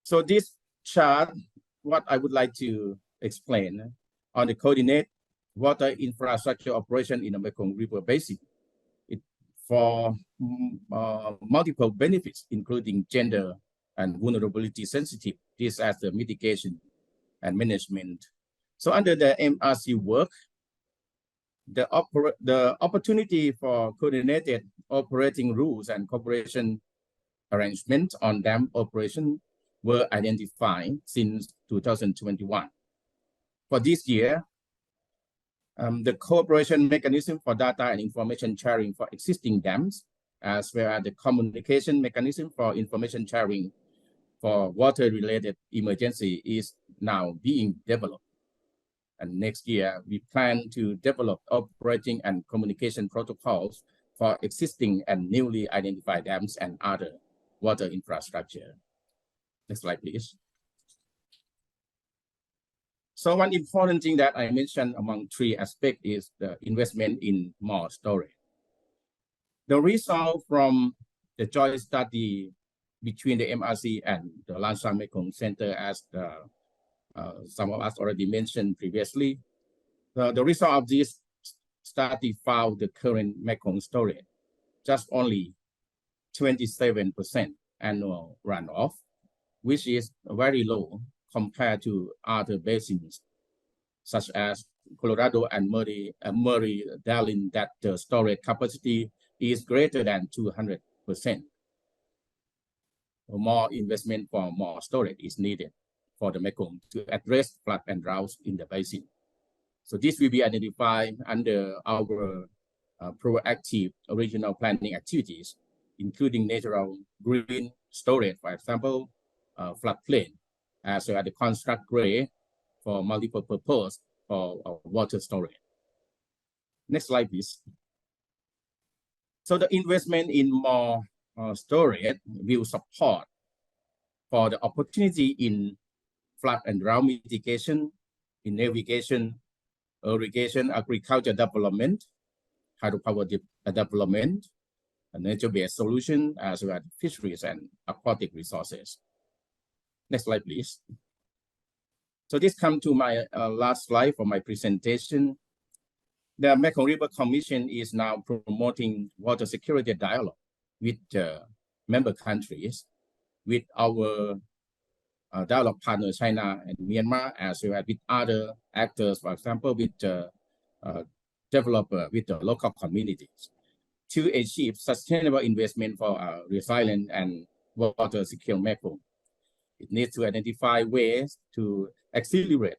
So this chart, what I would like to explain on the coordinate water infrastructure operation in the Mekong River Basin. For multiple benefits, including gender and vulnerability sensitive, this as the mitigation and management. So under the MRC work, the opportunity for coordinated operating rules and cooperation arrangements on dam operation were identified since 2021. For this year, the cooperation mechanism for data and information sharing for existing dams, as well as the communication mechanism for information sharing for water-related emergency is now being developed. And next year, we plan to develop operating and communication protocols for existing and newly identified dams and other water infrastructure. Next slide, please. So one important thing that I mentioned among 3 aspects is the investment in more storage. The result from the joint study between the MRC and the Lancang-Mekong Center, as some of us already mentioned previously, the result of this study found the current Mekong storage just only 27% annual runoff, which is very low compared to other basins, such as Colorado and Murray Darling, that the storage capacity is greater than 200%. More investment for more storage is needed for the Mekong to address flood and droughts in the basin. So this will be identified under our proactive regional planning activities, including natural green storage, for example, floodplain, as well as the construct gray for multiple purpose for water storage. Next slide, please. So the investment in more storage will support for the opportunity in flood and drought mitigation, in navigation, irrigation, agriculture development, hydropower development, nature-based solution, as well as fisheries and aquatic resources. Next slide, please. So this comes to my last slide for my presentation. The Mekong River Commission is now promoting water security dialogue with member countries, with our dialogue partners, China and Myanmar, as well as with other actors, for example, with developer, with the local communities, to achieve sustainable investment for resilient and water secure Mekong. It needs to identify ways to accelerate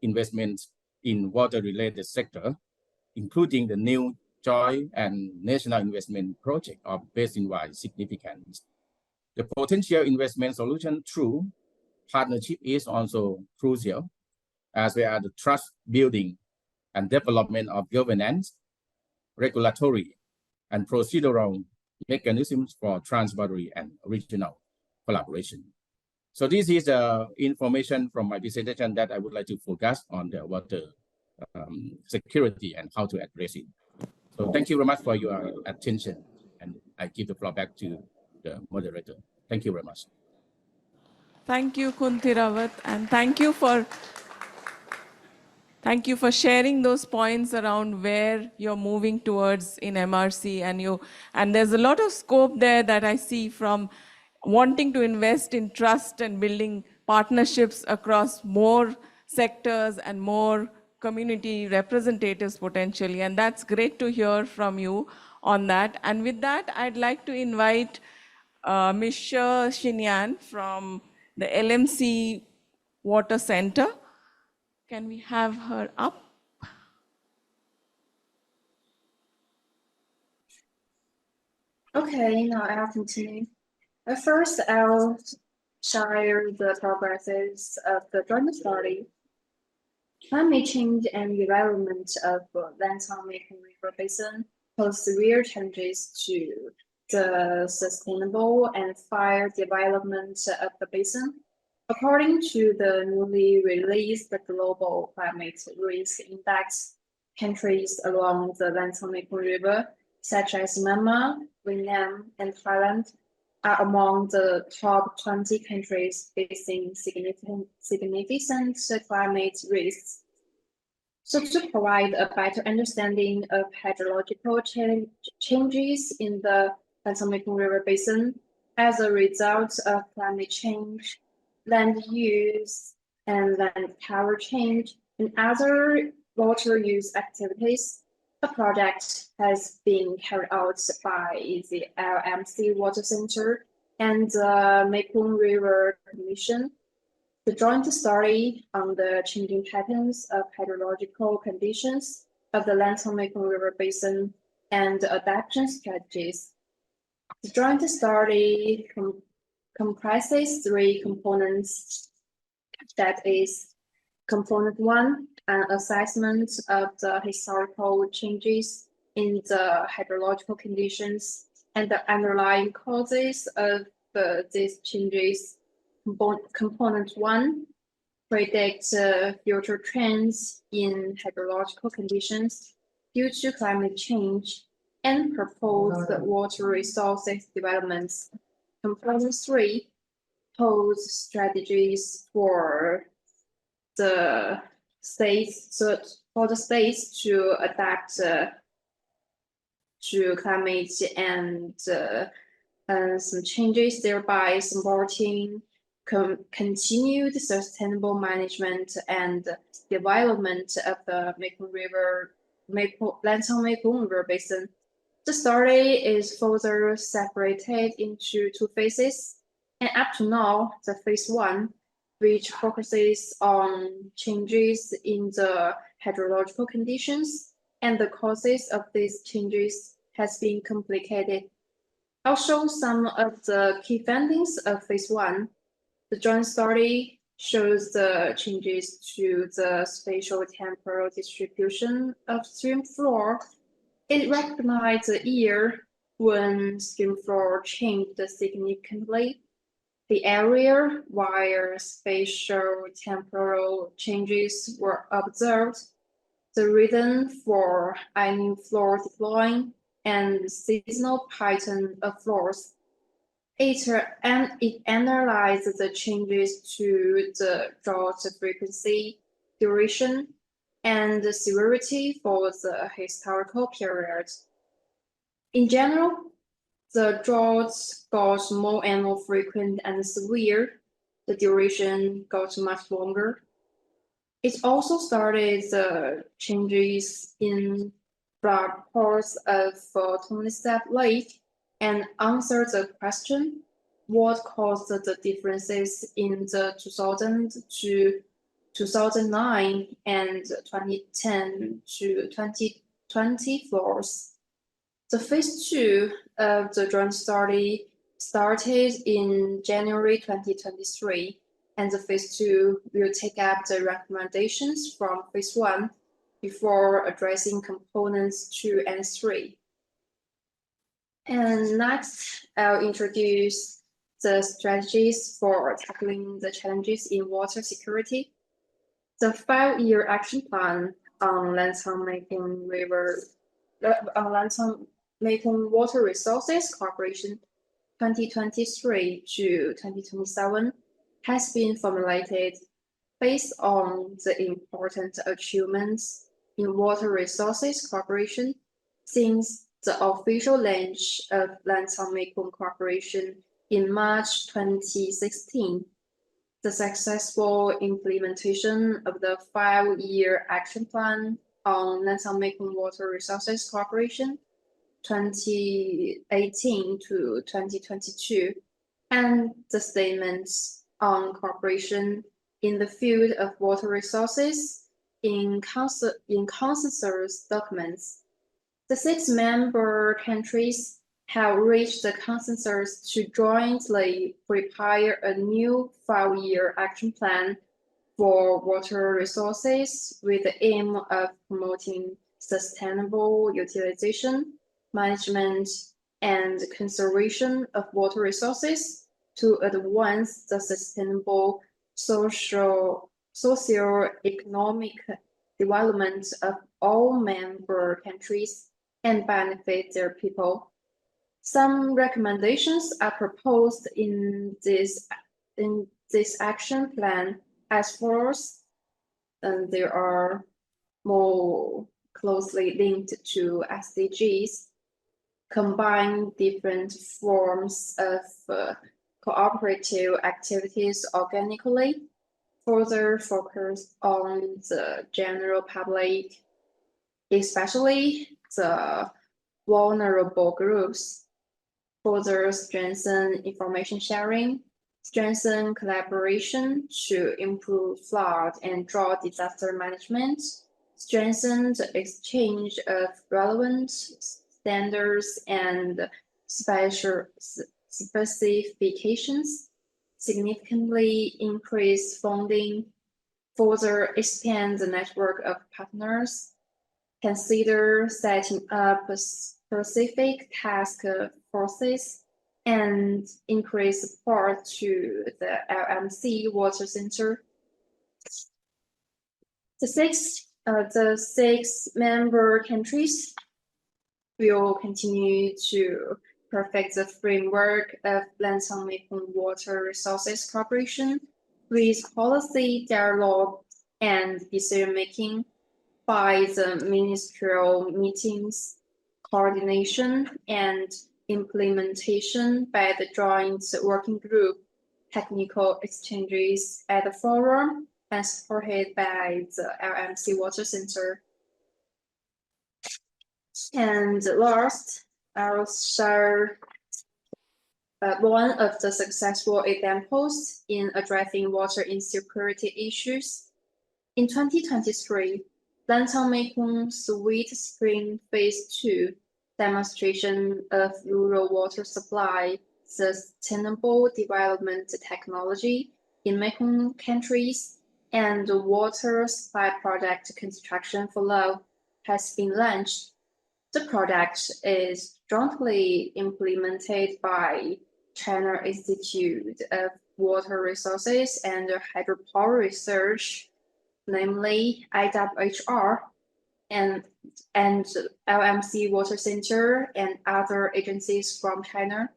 investments in water-related sector, including the new joint and national investment project of basin-wide significance. The potential investment solution through partnership is also crucial, as well as the trust building and development of governance, regulatory, and procedural mechanisms for transboundary and regional collaboration. So this is information from my presentation that I would like to focus on the water security and how to address it. So thank you very much for your attention, and I give the floor back to the moderator. Thank you very much. Thank you, Theerawat, and thank you for sharing those points around where you're moving towards in MRC, and there's a lot of scope there that I see, from wanting to invest in trust and building partnerships across more sectors and more community representatives potentially, and that's great to hear from you on that. And with that, I'd like to invite Ms. Xinyan from the LMC Water Center. Can we have her up? Okay, now I'll continue. First, I'll share the progresses of the joint study. Climate change and development of Lancang-Mekong River Basin pose severe challenges to the sustainable and fair development of the basin. According to the newly released Global Climate Risk Index, countries along the Lancang-Mekong River, such as Myanmar, Vietnam, and Thailand, are among the top 20 countries facing significant climate risks. So to provide a better understanding of hydrological changes in the Lancang-Mekong River Basin as a result of climate change, land use and land power change, and other water use activities, a project has been carried out by the LMC Water Center and the Mekong River Commission. The joint study on the changing patterns of hydrological conditions of the Lancang-Mekong River Basin and adaptation strategies. The joint study comprises three components. That is, component one, an assessment of the historical changes in the hydrological conditions and the underlying causes of these changes. Component one, predict future trends in hydrological conditions due to climate change and propose water resources developments. Component three, pose strategies for the states to adapt to climate and some changes, thereby supporting continued sustainable management and development of the Lancang-Mekong River Basin. The study is further separated into two phases, and up to now, the phase one, which focuses on changes in the hydrological conditions and the causes of these changes, has been completed. I'll show some of the key findings of phase one. The joint study shows the changes to the spatial temporal distribution of stream flow. It recognized the year when stream flow changed significantly, the area where spatial temporal changes were observed, the reason for annual flow decline, and seasonal pattern of flows. It analyzes the changes to the drought frequency, duration, and the severity for the historical period. In general, the droughts got more and more frequent and severe. The duration got much longer. It also started the changes in flood parts of Tonle Sap Lake and answered the question, what caused the differences in the 2000 to 2009 and 2010 to 2020 floors. The phase 2 of the joint study started in January 2023, and the phase 2 will take up the recommendations from phase 1 before addressing components 2 and 3. And next, I'll introduce the strategies for tackling the challenges in water security. The 5-year action plan on Lancang-Mekong Water Resources Corporation 2023 to 2027 has been formulated based on the important achievements in water resources cooperation since the official launch of Lancang-Mekong Corporation in March 2016. The successful implementation of the 5-year action plan on Lancang-Mekong Water Resources Corporation 2018 to 2022 and the statements on cooperation in the field of water resources in Counselor's documents. The 6 member countries have reached the consensus to jointly prepare a new 5-year action plan for water resources with the aim of promoting sustainable utilization, management, and conservation of water resources to advance the sustainable socio-economic development of all member countries and benefit their people. Some recommendations are proposed in this action plan as follows, and they are more closely linked to SDGs. Combine different forms of cooperative activities organically, further focus on the general public, especially the vulnerable groups, further strengthen information sharing, strengthen collaboration to improve flood and drought disaster management, strengthen the exchange of relevant standards and specifications, significantly increase funding, further expand the network of partners, consider setting up specific task forces, and increase support to the LMC Water Center. The six member countries will continue to perfect the framework of Lancang-Mekong Water Resources Corporation with policy dialogue and decision-making by the ministerial meetings, coordination and implementation by the joint working group, technical exchanges at the forum, and supported by the LMC Water Center. And last, I'll share one of the successful examples in addressing water insecurity issues. In 2023, Lancang-Mekong Sweet Spring Phase 2 demonstration of rural water supply sustainable development technology in Mekong countries and the water supply project construction for Laos has been launched. The project is jointly implemented by China Institute of Water Resources and Hydropower Research, namely IWHR, and LMC Water Center and other agencies from China.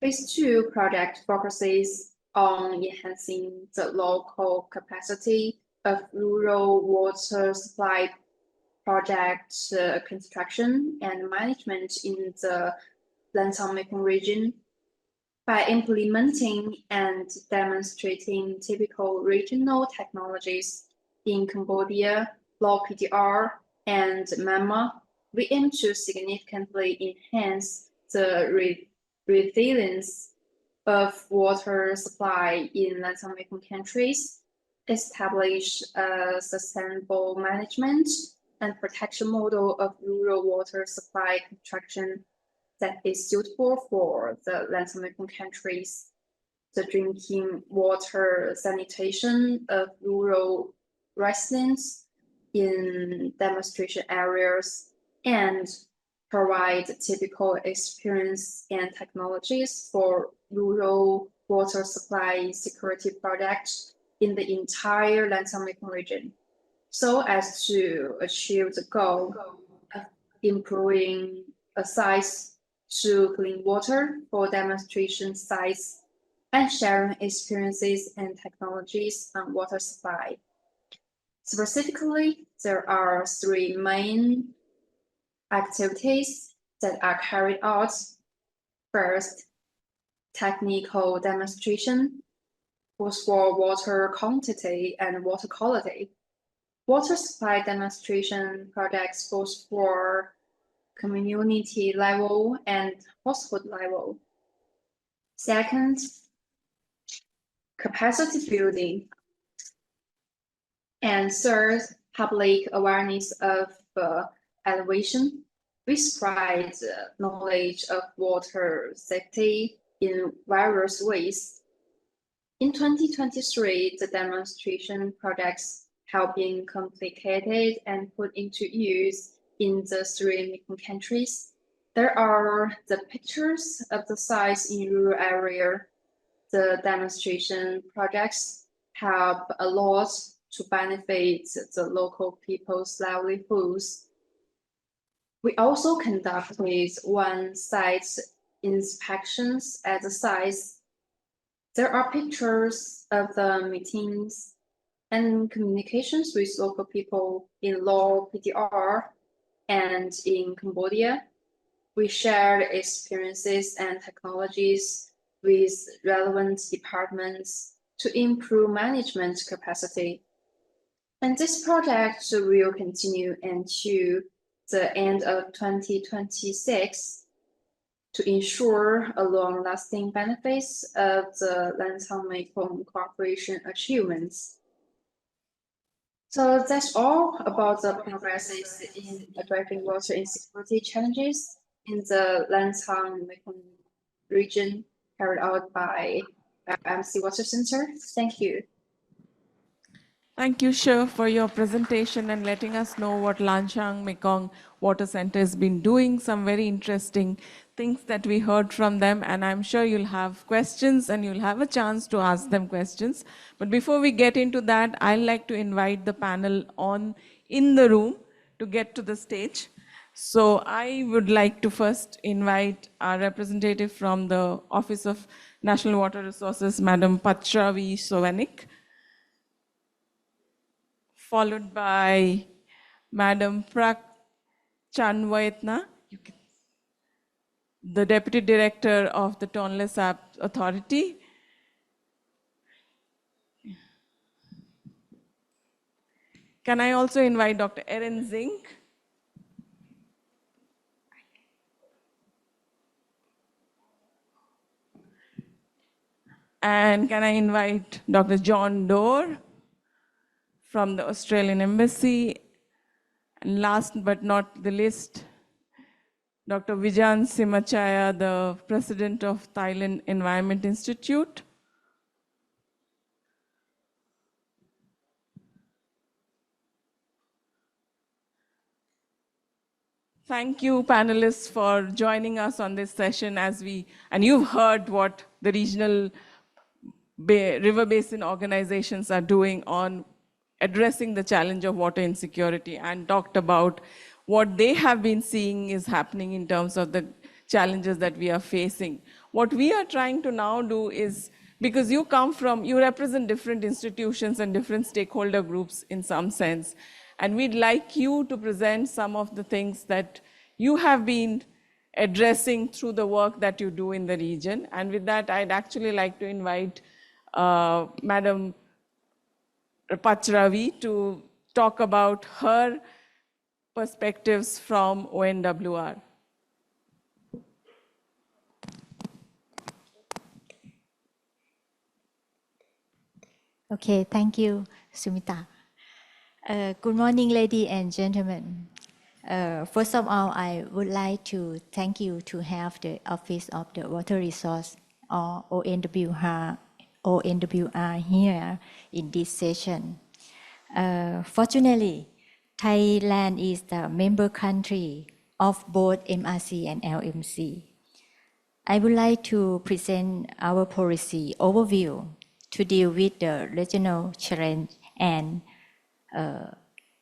Phase 2 project focuses on enhancing the local capacity of rural water supply project construction and management in the Lancang-Mekong region by implementing and demonstrating typical regional technologies in Cambodia, Law PDR, and Myanmar. We aim to significantly enhance the resilience of water supply in Lancang-Mekong countries, establish a sustainable management and protection model of rural water supply construction that is suitable for the Lancang-Mekong countries, the drinking water sanitation of rural residents in demonstration areas, and provide typical experience and technologies for rural water supply security projects in the entire Lancang-Mekong region, so as to achieve the goal of improving access to clean water for demonstration sites and sharing experiences and technologies on water supply. Specifically, there are 3 main activities that are carried out. First, technical demonstration, both for water quantity and water quality. Water supply demonstration projects both for community level and household level. Second, capacity building. And third, public awareness of elevation. We spread knowledge of water safety in various ways. In 2023, the demonstration projects have been completed and put into use in the 3 Mekong countries. There are the pictures of the sites in rural area. The demonstration projects help a lot to benefit the local people's livelihoods. We also conducted 1 site inspections at the sites. There are pictures of the meetings and communications with local people in Law PDR and in Cambodia. We shared experiences and technologies with relevant departments to improve management capacity. And this project will continue until the end of 2026 to ensure a long-lasting benefits of the Lancang-Mekong cooperation achievements. So that's all about the progresses in addressing water insecurity challenges in the Lancang-Mekong region carried out by MC Water Center. Thank you. Thank you, Shir, for your presentation and letting us know what Lancang-Mekong Water Center has been doing, some very interesting things that we heard from them, and I'm sure you'll have questions and you'll have a chance to ask them questions. But before we get into that, I'd like to invite the panel on in the room to get to the stage. So I would like to first invite our representative from the Office of National Water Resources, Madam Patcharawee Suwannik, followed by Madam Patcharawee, the Deputy Director of the Tonle Sap Authority. Can I also invite Dr. Eren Zink? And can I invite Dr. John Doerr from the Australian Embassy? And last but not the least, Dr. Vijan Simachaya, the President of Thailand Environment Institute. Thank you, panelists, for joining us on this session and you've heard what the regional river basin organizations are doing on addressing the challenge of water insecurity and talked about what they have been seeing is happening in terms of the challenges that we are facing. What we are trying to now do is, because you represent different institutions and different stakeholder groups in some sense, and we'd like you to present some of the things that you have been addressing through the work that you do in the region. And with that, I'd actually like to invite Madam Patcharawee to talk about her perspectives from ONWR. Okay, thank you, Sumita. Good morning, ladies and gentlemen. First of all, I would like to thank you to have the Office of the Water Resource, or ONWR here in this session. Fortunately, Thailand is the member country of both MRC and LMC. I would like to present our policy overview to deal with the regional challenge and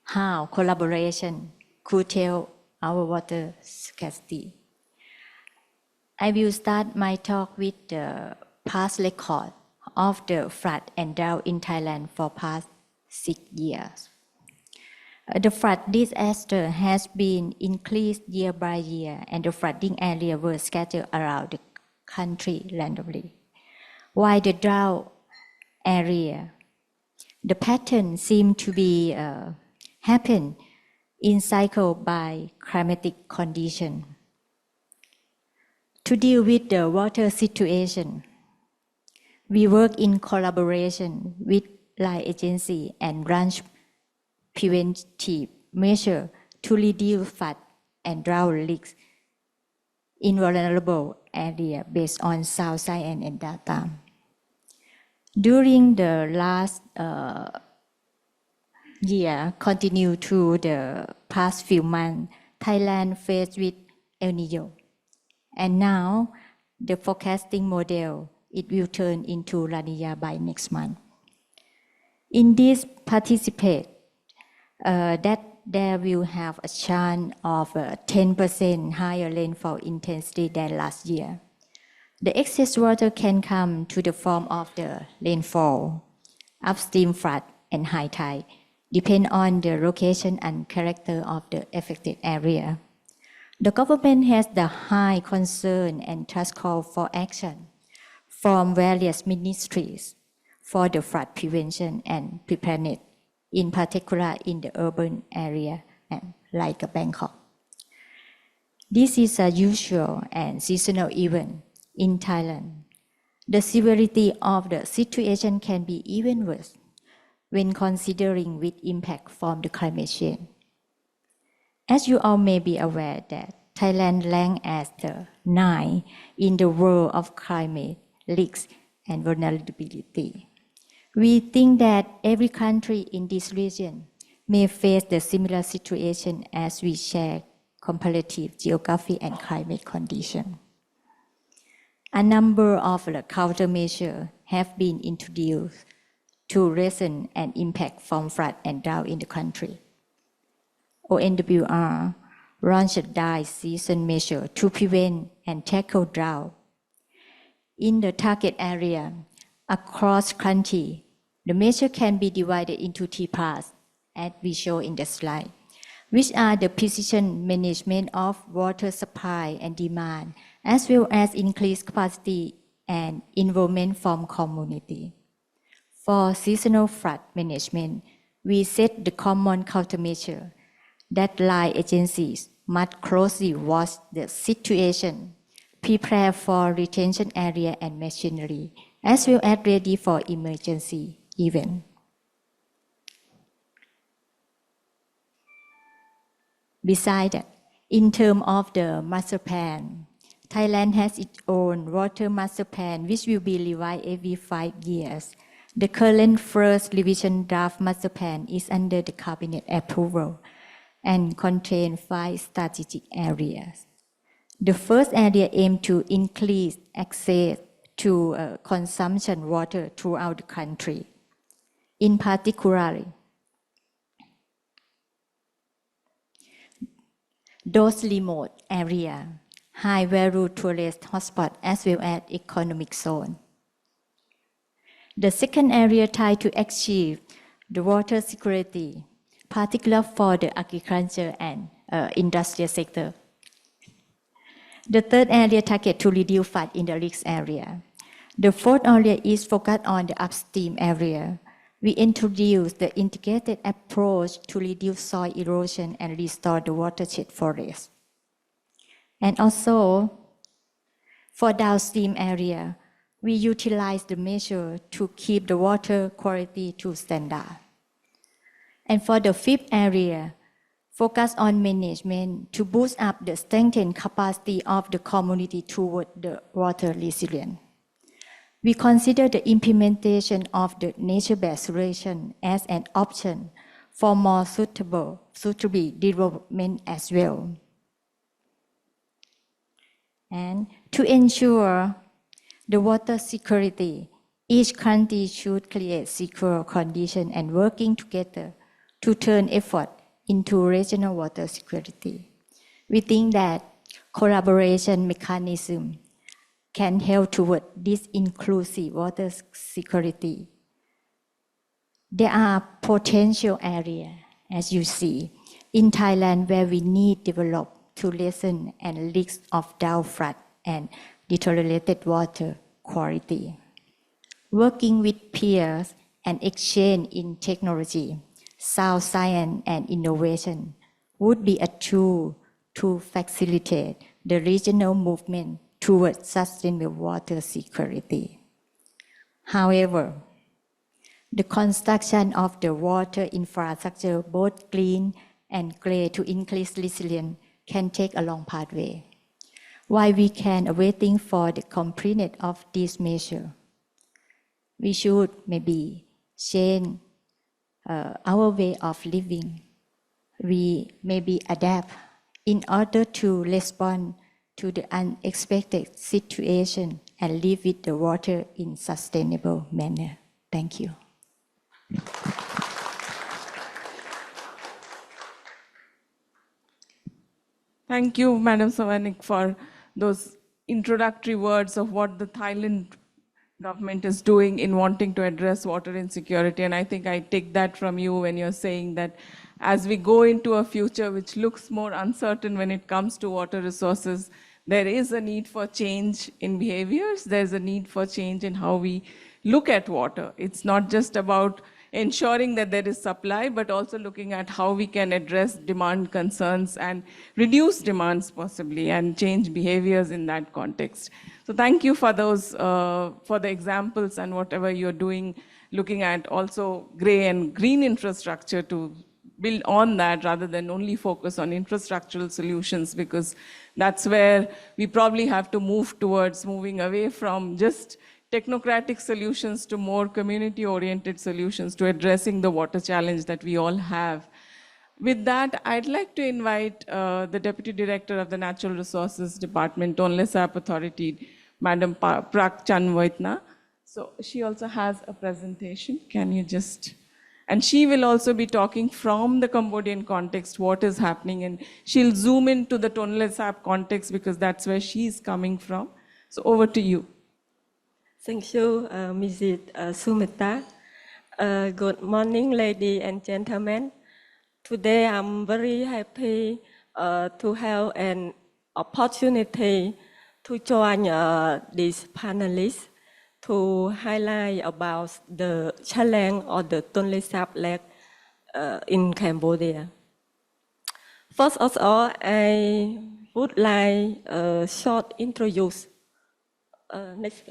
how collaboration could help our water scarcity. I will start my talk with the past record of the flood and drought in Thailand for past 6 years. The flood disaster has been increased year by year, and the flooding area were scattered around the country randomly. While the drought area, the pattern seemed to be happen in cycle by climatic condition. To deal with the water situation, we work in collaboration with line agency and branch preventive measure to reduce flood and drought risks in vulnerable area based on soil science and data. During the last year, continue to the past few months, Thailand faced with El Niño. And now, the forecasting model, it will turn into La Niña by next month. In this participate, that there will have a chance of 10% higher rainfall intensity than last year. The excess water can come to the form of the rainfall, upstream flood, and high tide, depend on the location and character of the affected area. The government has the high concern and task call for action from various ministries for the flood prevention and preparedness, in particular in the urban area like Bangkok. This is a usual and seasonal event in Thailand. The severity of the situation can be even worse when considering with impact from the climate change. As you all may be aware that Thailand ranks as the 9th in the world of climate risks and vulnerability. We think that every country in this region may face the similar situation as we share comparative geography and climate conditions. A number of countermeasures have been introduced to lessen an impact from flood and drought in the country. ONWR launched a dry season measure to prevent and tackle drought. In the target area, across country, the measure can be divided into 3 parts, as we show in the slide, which are the precision management of water supply and demand, as well as increased capacity and involvement from community. For seasonal flood management, we set the common countermeasure that line agencies must closely watch the situation, prepare for retention area and machinery, as well as ready for emergency event. Besides that, in terms of the master plan, Thailand has its own water master plan, which will be revised every 5 years. The current first revision draft master plan is under the cabinet approval and contains 5 strategic areas. The first area aims to increase access to consumption water throughout the country. In particular, those remote areas high-value tourist hotspot as well as economic zone. The second area tried to achieve the water security, particularly for the agriculture and industrial sector. The third area target to reduce flood in the risk area. The fourth area is focused on the upstream area. We introduced the integrated approach to reduce soil erosion and restore the watershed forest. And also, for downstream area, we utilize the measure to keep the water quality to standard. And for the fifth area, focus on management to boost up the strengthened capacity of the community toward the water resilience. We consider the implementation of the nature-based solution as an option for more suitable development as well. And to ensure the water security, each country should create secure conditions and working together to turn effort into regional water security. We think that collaboration mechanism can help toward this inclusive water security. There are potential areas, as you see, in Thailand where we need develop to lessen and risk of drought flood and deteriorated water quality. Working with peers and exchange in technology, sound science and innovation would be a tool to facilitate the regional movement towards sustainable water security. However, the construction of the water infrastructure, both clean and grey, to increase resilience can take a long pathway. While we can waiting for the completeness of this measure, we should maybe change our way of living. We maybe adapt in order to respond to the unexpected situation and live with the water in sustainable manner. Thank you. Thank you, Madam Suwannik, for those introductory words of what the Thailand government is doing in wanting to address water insecurity. And I think I take that from you when you're saying that as we go into a future which looks more uncertain when it comes to water resources, there is a need for change in behaviors. There's a need for change in how we look at water. It's not just about ensuring that there is supply, but also looking at how we can address demand concerns and reduce demands possibly and change behaviors in that context. So thank you for those, for the examples and whatever you're doing, looking at also gray and green infrastructure to build on that rather than only focus on infrastructural solutions, because that's where we probably have to move towards moving away from just technocratic solutions to more community-oriented solutions to addressing the water challenge that we all have. With that, I'd like to invite the Deputy Director of the Natural Resources Department, Tonle Sap Authority, Madam Prak Chanwaitna. So she also has a presentation. Can you just... And she will also be talking from the Cambodian context, what is happening, and she'll zoom into the Tonle Sap context because that's where she's coming from. So over to you. Thank you, Mrs. Sumita. Good morning, ladies and gentlemen. Today, I'm very happy to have an opportunity to join this panelist to highlight about the challenge of the Tonle Sap Lake in Cambodia. First of all, I would like a short introduce. Next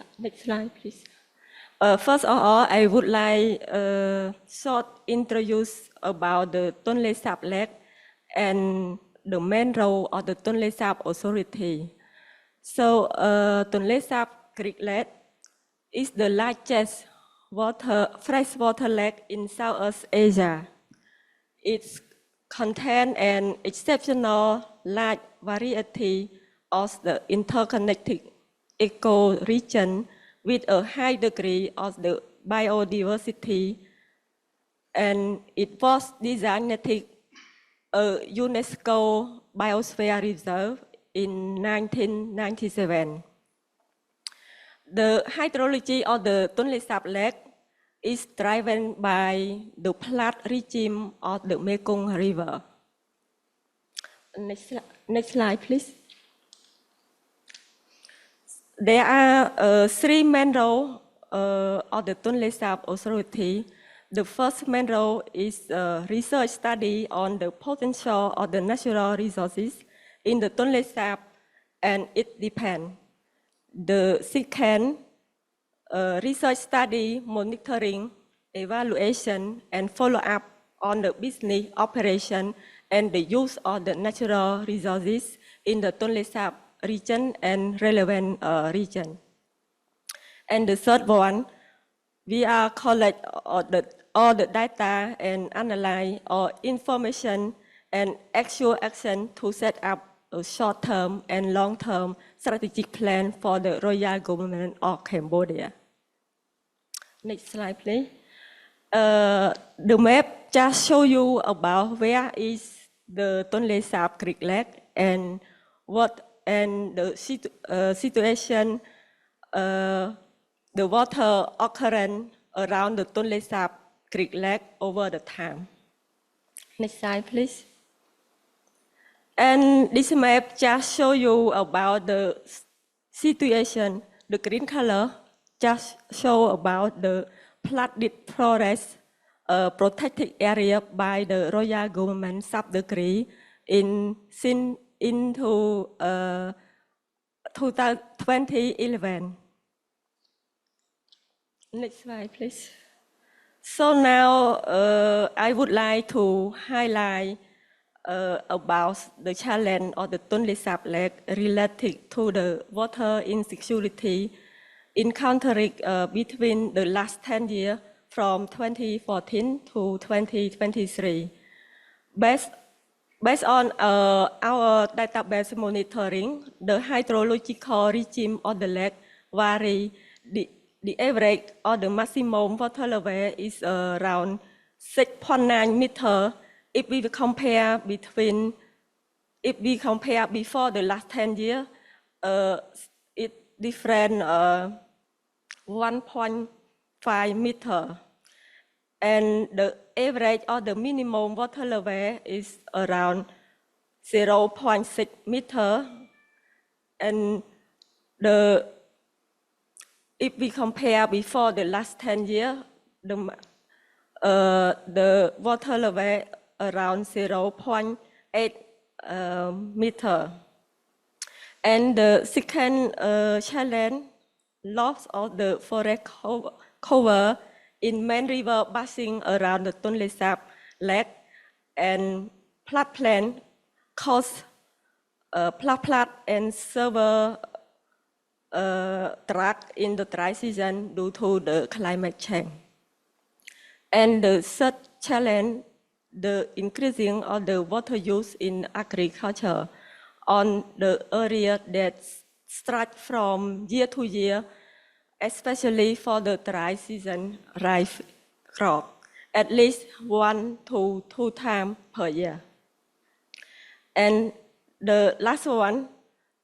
slide, please. First of all, I would like a short introduce about the Tonle Sap Lake and the main role of the Tonle Sap Authority. So, Tonle Sap Creek Lake is the largest freshwater lake in Southeast Asia. It contains an exceptional large variety of the interconnected ecoregion with a high degree of the biodiversity, and it was designated a UNESCO Biosphere Reserve in 1997. The hydrology of the Tonle Sap Lake is driven by the flood regime of the Mekong River. Next slide, please. There are three main roles of the Tonle Sap Authority. The first main role is research study on the potential of the natural resources in the Tonle Sap and its depend. The second, research study, monitoring, evaluation, and follow-up on the business operation and the use of the natural resources in the Tonle Sap region and relevant region. And the third one, we are collect all the data and analyze all information and actual action to set up a short-term and long-term strategic plan for the royal government of Cambodia. Next slide, please. The map just show you about where is the Tonle Sap Creek Lake and the situation, the water occurrence around the Tonle Sap Creek Lake over the time. Next slide, please. And this map just show you about the situation. The green color just show about the flooded forest protected area by the royal government sub-decree into 2011. Next slide, please. So now I would like to highlight about the challenge of the Tonle Sap Lake related to the water insecurity encountered between the last 10 years from 2014 to 2023. Based on our database monitoring, the hydrological regime of the lake varies. The average or the maximum water level is around 6.9 meters. If we compare before the last 10 years, it different 1.5 meters. And the average or the minimum water level is around 0.6 meters. And if we compare before the last 10 years, the water level around 0.8 meter. And the second challenge, loss of the forest cover in main river basin around the Tonle Sap Lake and floodplain cause flood and severe drought in the dry season due to the climate change. And the third challenge, the increasing of the water use in agriculture on the area that stretch from year to year, especially for the dry season rice crop, at least 1 to 2 times per year. And the last one,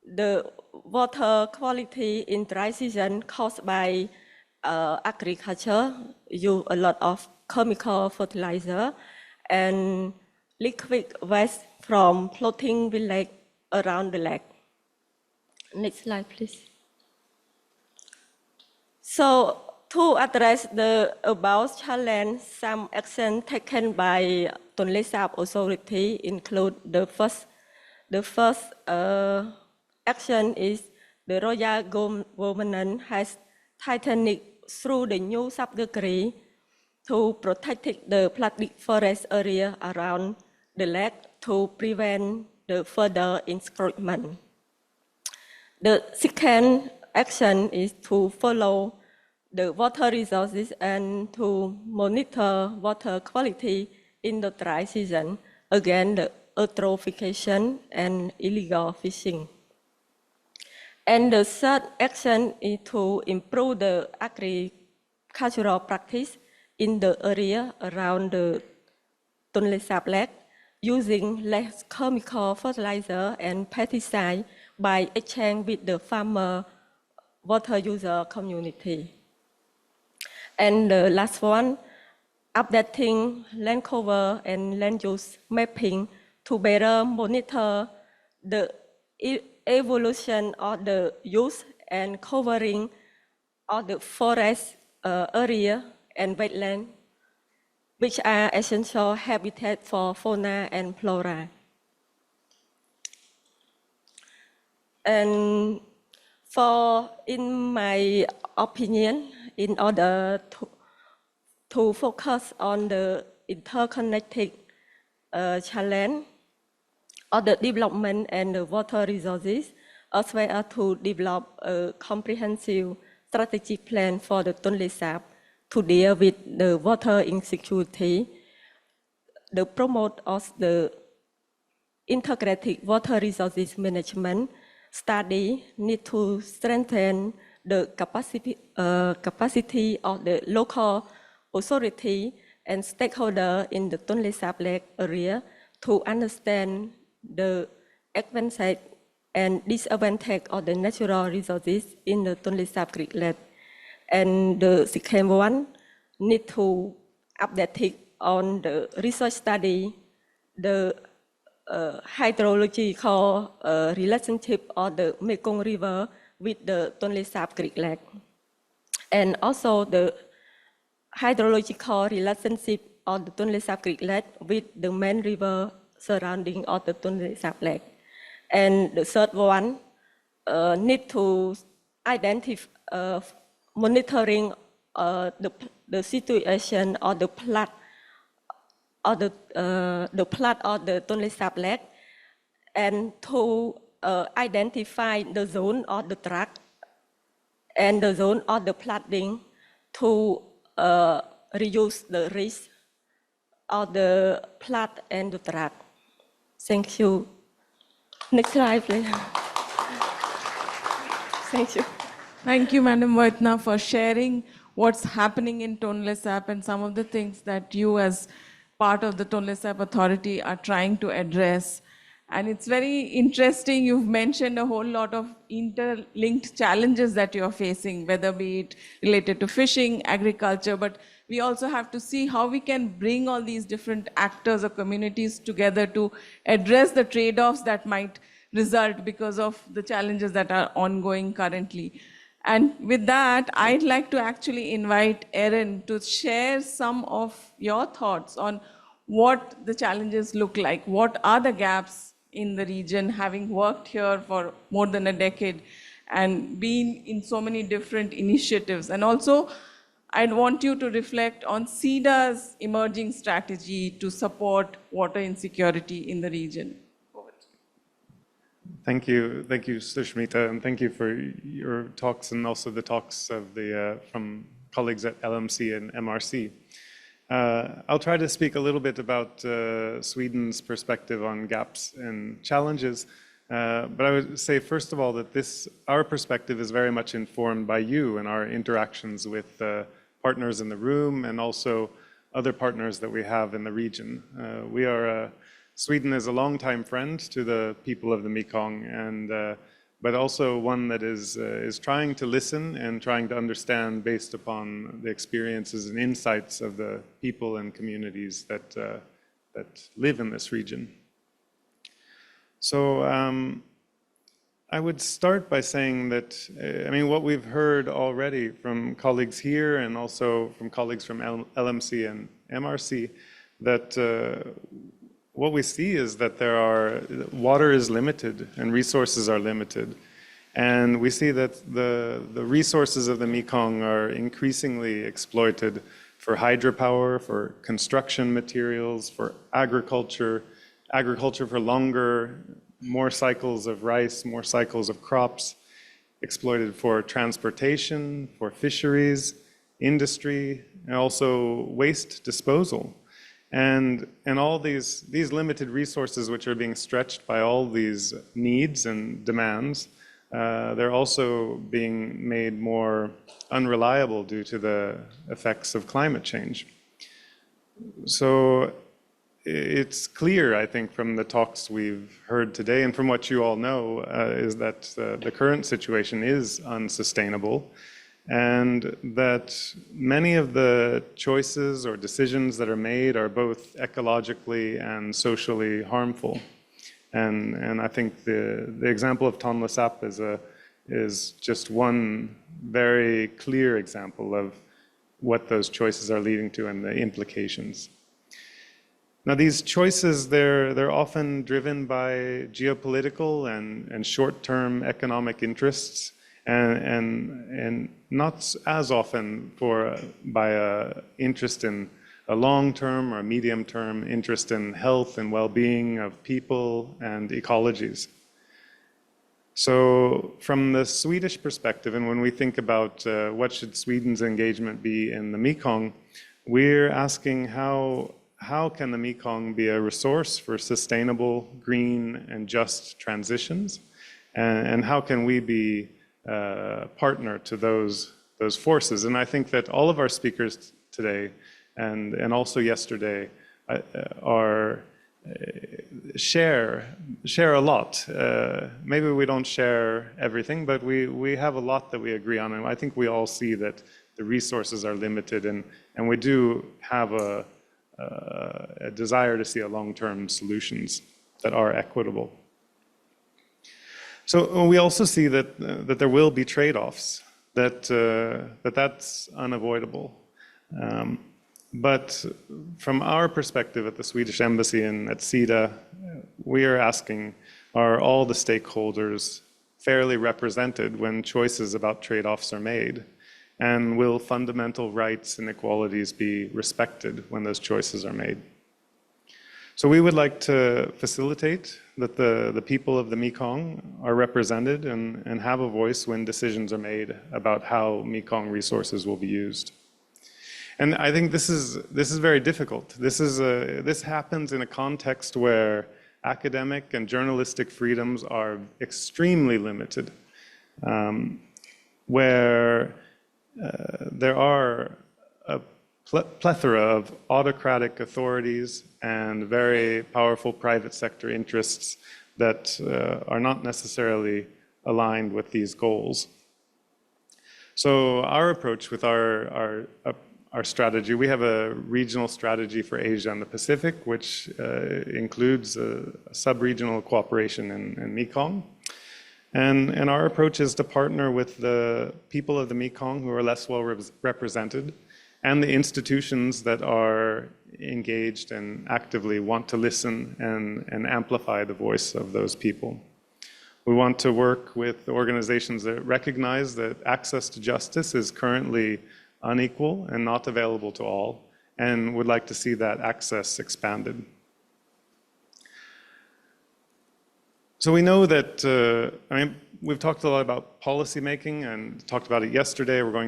the water quality in dry season caused by agriculture, use a lot of chemical fertilizer and liquid waste from floating village around the lake. Next slide, please. So to address the above challenge, some action taken by Tonle Sap Authority include the first action is the royal government has tightened through the new sub-decree to protect the flooded forest area around the lake to prevent the further encroachment. The second action is to follow the water resources and to monitor water quality in the dry season against the eutrophication and illegal fishing. And the third action is to improve the agricultural practice in the area around the Tonle Sap Lake using less chemical fertilizer and pesticide by exchange with the farmer water user community. And the last one, updating land cover and land use mapping to better monitor the evolution of the use and covering of the forest area and wetland, which are essential habitat for fauna and flora. And in my opinion, in order to focus on the interconnected challenge of the development and the water resources, as well as to develop a comprehensive strategic plan for the Tonle Sap to deal with the water insecurity, the promote of the integrated water resources management study need to strengthen the capacity of the local authority and stakeholder in the Tonle Sap Lake area to understand the advantage and disadvantage of the natural resources in the Tonle Sap Creek Lake. And the second one need to update it on the research study, the hydrological relationship of the Mekong River with the Tonle Sap Creek Lake, and also the hydrological relationship of the Tonle Sap Creek Lake with the main river surrounding of the Tonle Sap Lake. And the third one need to identify monitoring the situation of the flood of the flood of the Tonle Sap Lake, and to identify the zone of the track and the zone of the flooding to reduce the risk of the flood and the track. Thank you. Next slide, please. Thank you. Thank you, Madam Vaitna, for sharing what's happening in Tonle Sap and some of the things that you as part of the Tonle Sap Authority are trying to address. And it's very interesting, you've mentioned a whole lot of interlinked challenges that you're facing, whether be it related to fishing, agriculture, but we also have to see how we can bring all these different actors or communities together to address the trade-offs that might result because of the challenges that are ongoing currently. And with that, I'd like to actually invite Eren to share some of your thoughts on what the challenges look like. What are the gaps in the region, having worked here for more than a decade and been in so many different initiatives? And also, I'd want you to reflect on CEDA's emerging strategy to support water insecurity in the region. Thank you, Sushmita, and thank you for your talks and also the talks of from colleagues at LMC and MRC. I'll try to speak a little bit about Sweden's perspective on gaps and challenges, but I would say first of all that our perspective is very much informed by you and our interactions with partners in the room and also other partners that we have in the region. Sweden is a longtime friend to the people of the Mekong, but also one that is trying to listen and trying to understand based upon the experiences and insights of the people and communities that live in this region. So I would start by saying that, what we've heard already from colleagues here and also from colleagues from LMC and MRC, that what we see is that water is limited and resources are limited. And we see that the resources of the Mekong are increasingly exploited for hydropower, for construction materials, for agriculture for longer, more cycles of rice, more cycles of crops, exploited for transportation, for fisheries, industry, and also waste disposal. And all these limited resources which are being stretched by all these needs and demands, they're also being made more unreliable due to the effects of climate change. So it's clear, I think, from the talks we've heard today and from what you all know, is that the current situation is unsustainable, and that many of the choices or decisions that are made are both ecologically and socially harmful. And I think the example of Tonle Sap is just one very clear example of what those choices are leading to and the implications. Now, these choices, they're often driven by geopolitical and short-term economic interests, and not as often by an interest in a long-term or medium-term interest in health and well-being of people and ecologies. So from the Swedish perspective, and when we think about what should Sweden's engagement be in the Mekong, we're asking how can the Mekong be a resource for sustainable, green, and just transitions? And how can we be a partner to those forces? And I think that all of our speakers today and also yesterday share a lot. Maybe we don't share everything, but we have a lot that we agree on. And I think we all see that the resources are limited, and we do have a desire to see long-term solutions that are equitable. So we also see that there will be trade-offs, that's unavoidable. But from our perspective at the Swedish Embassy and at SIDA, we are asking, are all the stakeholders fairly represented when choices about trade-offs are made? And will fundamental rights and equalities be respected when those choices are made? So we would like to facilitate that the people of the Mekong are represented and have a voice when decisions are made about how Mekong resources will be used. And I think this is very difficult. This happens in a context where academic and journalistic freedoms are extremely limited, where there are a plethora of autocratic authorities and very powerful private sector interests that are not necessarily aligned with these goals. So our approach with our strategy, we have a regional strategy for Asia and the Pacific, which includes a sub-regional cooperation in Mekong. And our approach is to partner with the people of the Mekong who are less well represented, and the institutions that are engaged and actively want to listen and amplify the voice of those people. We want to work with organizations that recognize that access to justice is currently unequal and not available to all, and would like to see that access expanded. So we know that, we've talked a lot about policy making and talked about it yesterday. We're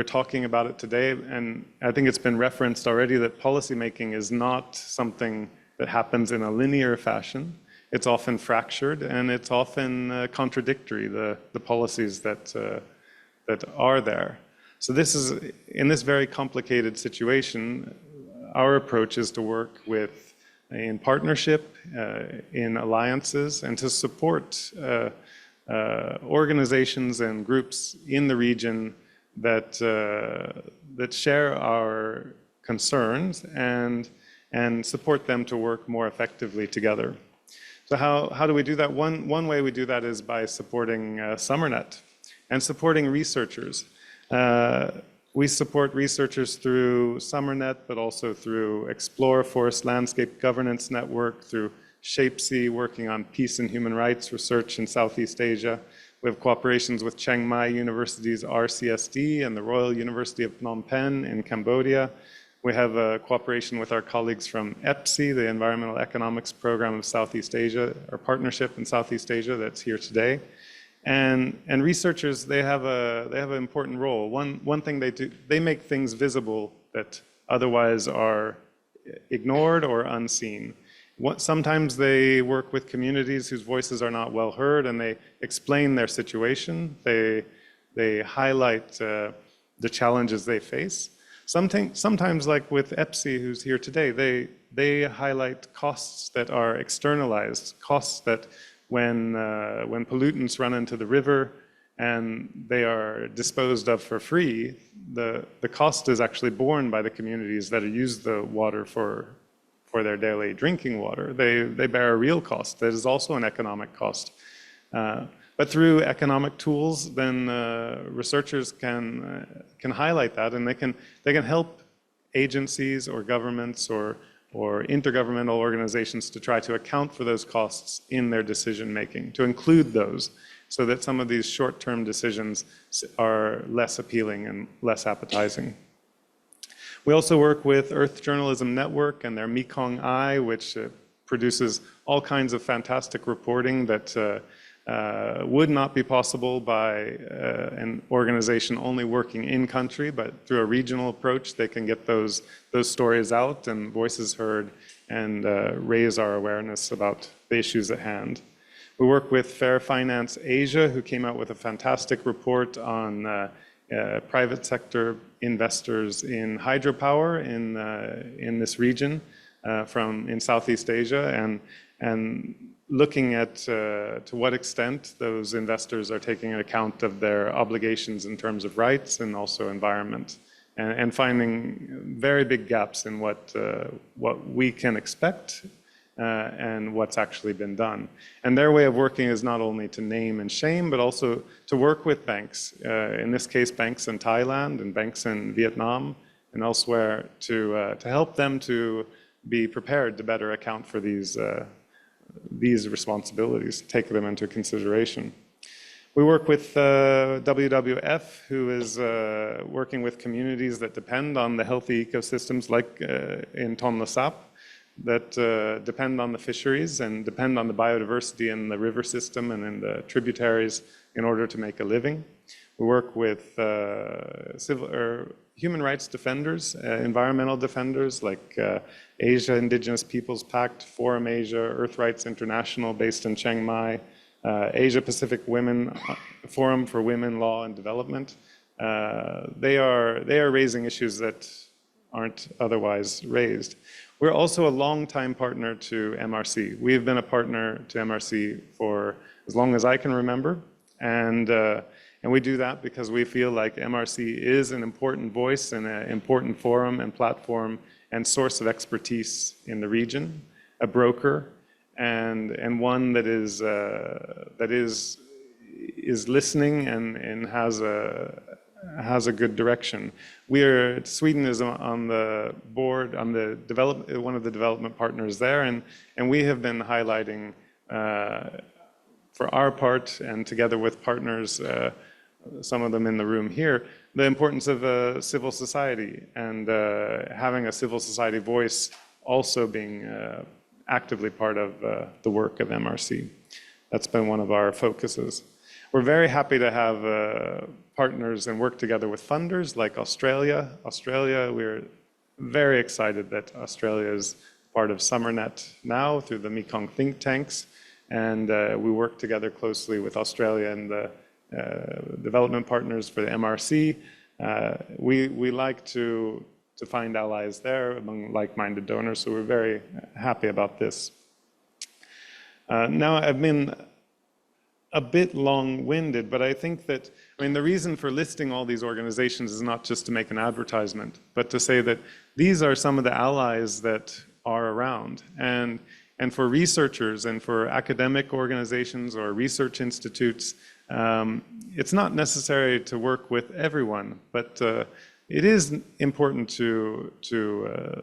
talking about it today, and I think it's been referenced already that policy making is not something that happens in a linear fashion. It's often fractured, and it's often contradictory, the policies that are there. So in this very complicated situation, our approach is to work in partnership, in alliances, and to support organizations and groups in the region that share our concerns and support them to work more effectively together. So how do we do that? One way we do that is by supporting SUMERNET and supporting researchers. We support researchers through SUMERNET, but also through Explore Forest Landscape Governance Network, through SHAPESEA, working on peace and human rights research in Southeast Asia. We have cooperations with Chiang Mai University's RCSD and the Royal University of Phnom Penh in Cambodia. We have a cooperation with our colleagues from EPSI, the Environmental Economics Program of Southeast Asia, our partnership in Southeast Asia that's here today. And researchers, they have an important role. One thing they do, they make things visible that otherwise are ignored or unseen. Sometimes they work with communities whose voices are not well heard, and they explain their situation. They highlight the challenges they face. Sometimes, like with EPSI, who's here today, they highlight costs that are externalized, costs that when pollutants run into the river and they are disposed of for free, the cost is actually borne by the communities that use the water for their daily drinking water. They bear a real cost that is also an economic cost. But through economic tools, then researchers can highlight that, and they can help agencies or governments or intergovernmental organizations to try to account for those costs in their decision making, to include those, so that some of these short-term decisions are less appealing and less appetizing. We also work with Earth Journalism Network and their Mekong Eye, which produces all kinds of fantastic reporting that would not be possible by an organization only working in country, but through a regional approach, they can get those stories out and voices heard and raise our awareness about the issues at hand. We work with Fair Finance Asia, who came out with a fantastic report on private sector investors in hydropower in this region in Southeast Asia, and looking at to what extent those investors are taking account of their obligations in terms of rights and also environment, and finding very big gaps in what we can expect and what's actually been done. And their way of working is not only to name and shame, but also to work with banks, in this case banks in Thailand and banks in Vietnam and elsewhere, to help them to be prepared to better account for these responsibilities, take them into consideration. We work with WWF, who is working with communities that depend on the healthy ecosystems, like in Tonle Sap, that depend on the fisheries and depend on the biodiversity in the river system and in the tributaries in order to make a living. We work with human rights defenders, environmental defenders like Asia Indigenous Peoples Pact, Forum Asia, Earth Rights International based in Chiang Mai, Asia Pacific Women Forum for Women, Law and Development. They are raising issues that aren't otherwise raised. We're also a long-time partner to MRC. We've been a partner to MRC for as long as I can remember, and we do that because we feel like MRC is an important voice and an important forum and platform and source of expertise in the region, a broker, and one that is listening and has a good direction. Sweden is on the board, on the one of the development partners there, and we have been highlighting for our part and together with partners, some of them in the room here, the importance of civil society and having a civil society voice also being actively part of the work of MRC. That's been one of our focuses. We're very happy to have partners and work together with funders like Australia. We're very excited that Australia is part of SUMERNET now through the Mekong think tanks, and we work together closely with Australia and the development partners for the MRC. We like to find allies there among like-minded donors, so we're very happy about this. Now, I've been a bit long-winded, but I think that, the reason for listing all these organizations is not just to make an advertisement, but to say that these are some of the allies that are around. And for researchers and for academic organizations or research institutes, it's not necessary to work with everyone, but it is important to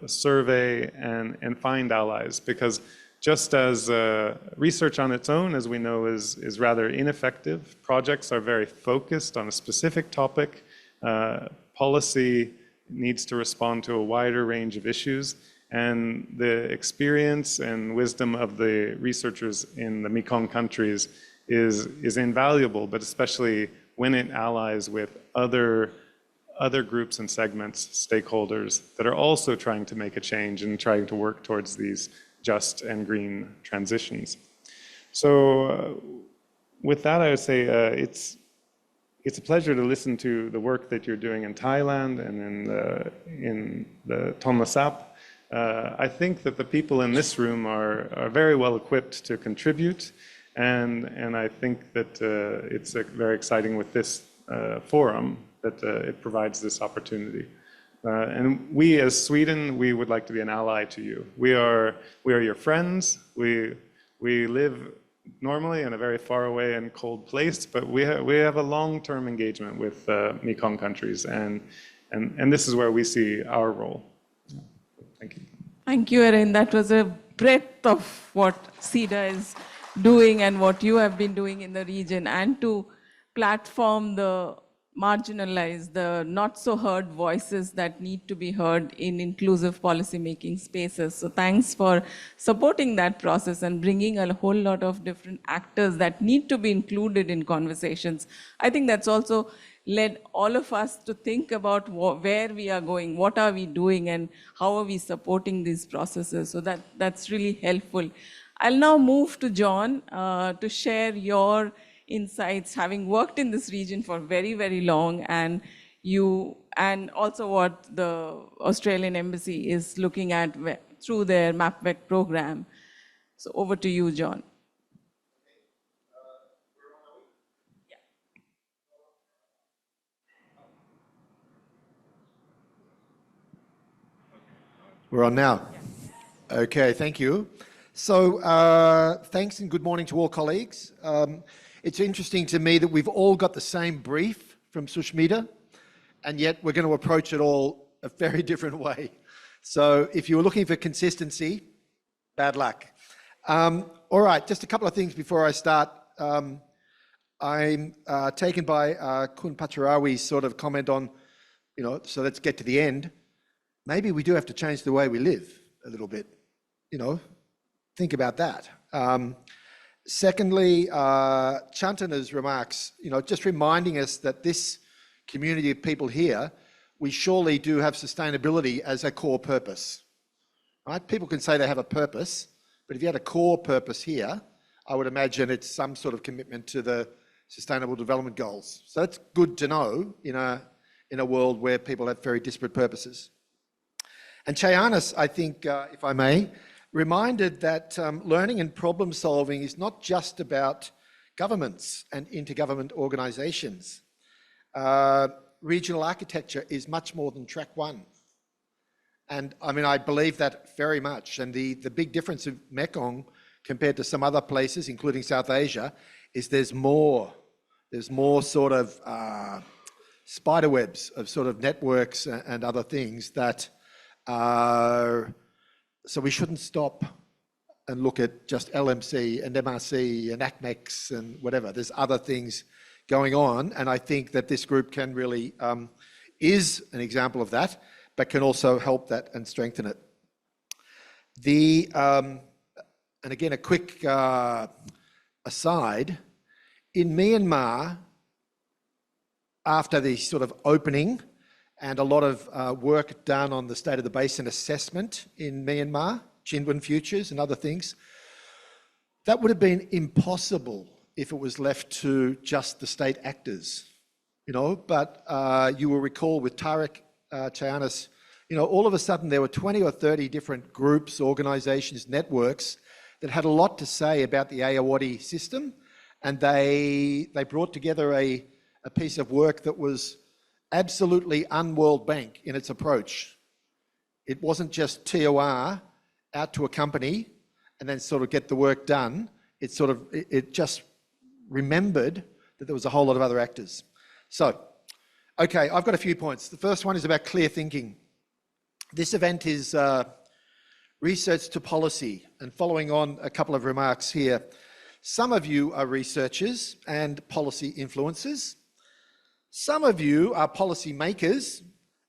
survey and find allies, because just as research on its own, as we know, is rather ineffective, projects are very focused on a specific topic. Policy needs to respond to a wider range of issues, and the experience and wisdom of the researchers in the Mekong countries is invaluable, but especially when it allies with other groups and segments, stakeholders that are also trying to make a change and trying to work towards these just and green transitions. So with that, I would say it's a pleasure to listen to the work that you're doing in Thailand and in the Tonle Sap. I think that the people in this room are very well equipped to contribute, and I think that it's very exciting with this forum that it provides this opportunity. And we, as Sweden, we would like to be an ally to you. We are your friends. We live normally in a very far away and cold place, but we have a long-term engagement with Mekong countries, and this is where we see our role. Thank you. Thank you, Eren. That was a breadth of what CEDA is doing and what you have been doing in the region, and to platform the marginalized, the not so heard voices that need to be heard in inclusive policy making spaces. So thanks for supporting that process and bringing a whole lot of different actors that need to be included in conversations. I think that's also led all of us to think about where we are going, what are we doing, and how are we supporting these processes. So that's really helpful. I'll now move to John to share your insights, having worked in this region for very, very long, and also what the Australian Embassy is looking at through their MapVec program. So over to you, John. We're on now. Okay, thank you. So thanks and good morning to all colleagues. It's interesting to me that we've all got the same brief from Sushmita, and yet we're going to approach it all a very different way. So if you were looking for consistency, bad luck. All right, just a couple of things before I start. I'm taken by Kun Patcharawee's sort of comment on, so let's get to the end. Maybe we do have to change the way we live a little bit. Think about that. Secondly, Chantana's remarks, just reminding us that this community of people here, we surely do have sustainability as a core purpose, right? People can say they have a purpose, but if you had a core purpose here, I would imagine it's some sort of commitment to the Sustainable Development Goals. So that's good to know in a world where people have very disparate purposes. And Chayanis, I think, if I may, reminded that learning and problem solving is not just about governments and intergovernment organisations. Regional architecture is much more than track one. And I mean, I believe that very much. And the big difference of Mekong compared to some other places, including South Asia, is there's more sort of spider webs of sort of networks and other things that are. So we shouldn't stop and look at just LMC and MRC and ACMEX and whatever. There's other things going on, and I think that this group can really is an example of that, but can also help that and strengthen it. And again, a quick aside, in Myanmar, after the sort of opening and a lot of work done on the State of the Basin assessment in Myanmar, Chinwan Futures and other things. That would have been impossible if it was left to just the state actors, but you will recall with Tarek Chayanis, all of a sudden there were 20 or 30 different groups, organisations, networks that had a lot to say about the Ayeyarwady system, and they brought together a piece of work that was absolutely un-World Bank in its approach. It wasn't just TOR out to a company and then sort of get the work done. It just remembered that there was a whole lot of other actors. So, okay, I've got a few points. The first one is about clear thinking. This event is research to policy, and following on a couple of remarks here. Some of you are researchers and policy influencers. Some of you are policy makers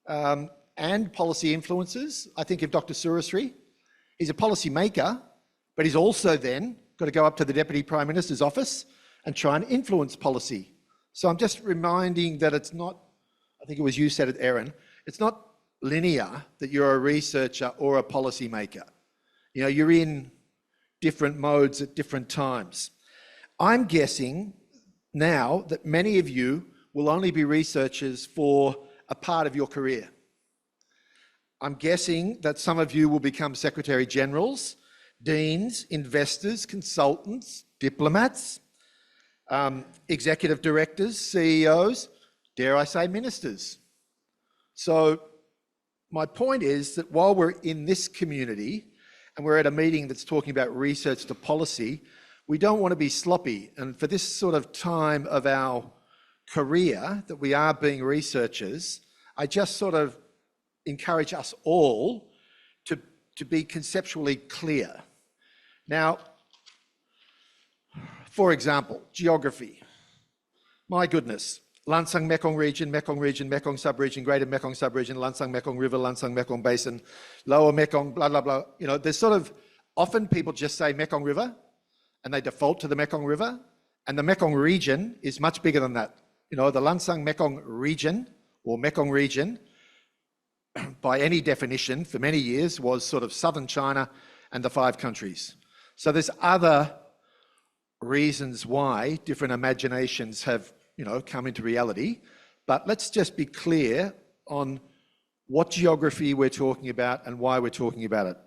and policy influencers. I think of Dr. Surasri. He's a policy maker, but he's also then got to go up to the Deputy Prime Minister's office and try and influence policy. So I'm just reminding that it's not, I think it was you said it, Eren, it's not linear that you're a researcher or a policy maker. You're in different modes at different times. I'm guessing now that many of you will only be researchers for a part of your career. I'm guessing that some of you will become Secretary Generals, Deans, investors, consultants, diplomats, executive directors, CEOs, dare I say ministers. So my point is that while we're in this community and we're at a meeting that's talking about research to policy, we don't want to be sloppy. And for this sort of time of our career that we are being researchers, I just sort of encourage us all to be conceptually clear. Now, for example, geography. My goodness, Lancang-Mekong region, Mekong sub-region, Greater Mekong sub-region, Lancang-Mekong River, Lancang-Mekong Basin, Lower Mekong, blah, blah, blah. You know, there's sort of, often people just say Mekong River and they default to the Mekong River, and the Mekong region is much bigger than that. You know, the Lancang-Mekong region or Mekong region, by any definition for many years, was sort of southern China and the 5 countries. So there's other reasons why different imaginations have, you know, come into reality. But let's just be clear on what geography we're talking about and why we're talking about it.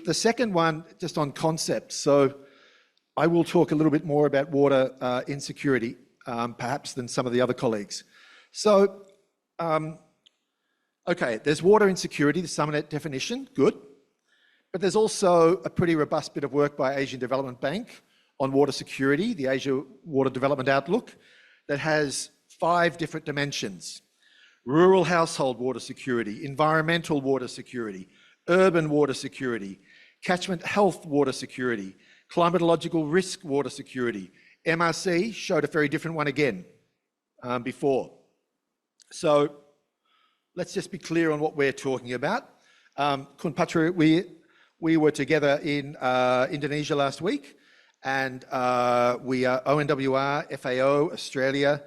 The second one, just on concepts. So I will talk a little bit more about water insecurity, perhaps than some of the other colleagues. So, okay, there's water insecurity, the SUMERNET definition, good. But there's also a pretty robust bit of work by Asian Development Bank on water security, the Asia Water Development Outlook, that has 5 different dimensions: rural household water security, environmental water security, urban water security, catchment health water security, climatological risk water security. MRC showed a very different one again before. So let's just be clear on what we're talking about. Patcharawee, we were together in Indonesia last week, and we are ONWR, FAO, Australia.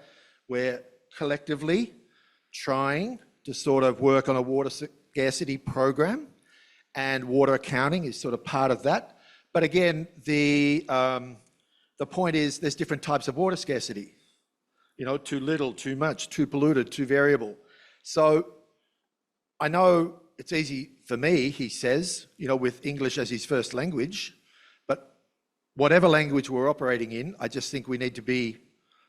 We're collectively trying to sort of work on a water scarcity program, and water accounting is sort of part of that. But again, the point is there's different types of water scarcity. You know, too little, too much, too polluted, too variable. So I know it's easy for me, he says, you know, with English as his first language, but whatever language we're operating in, I just think we need to be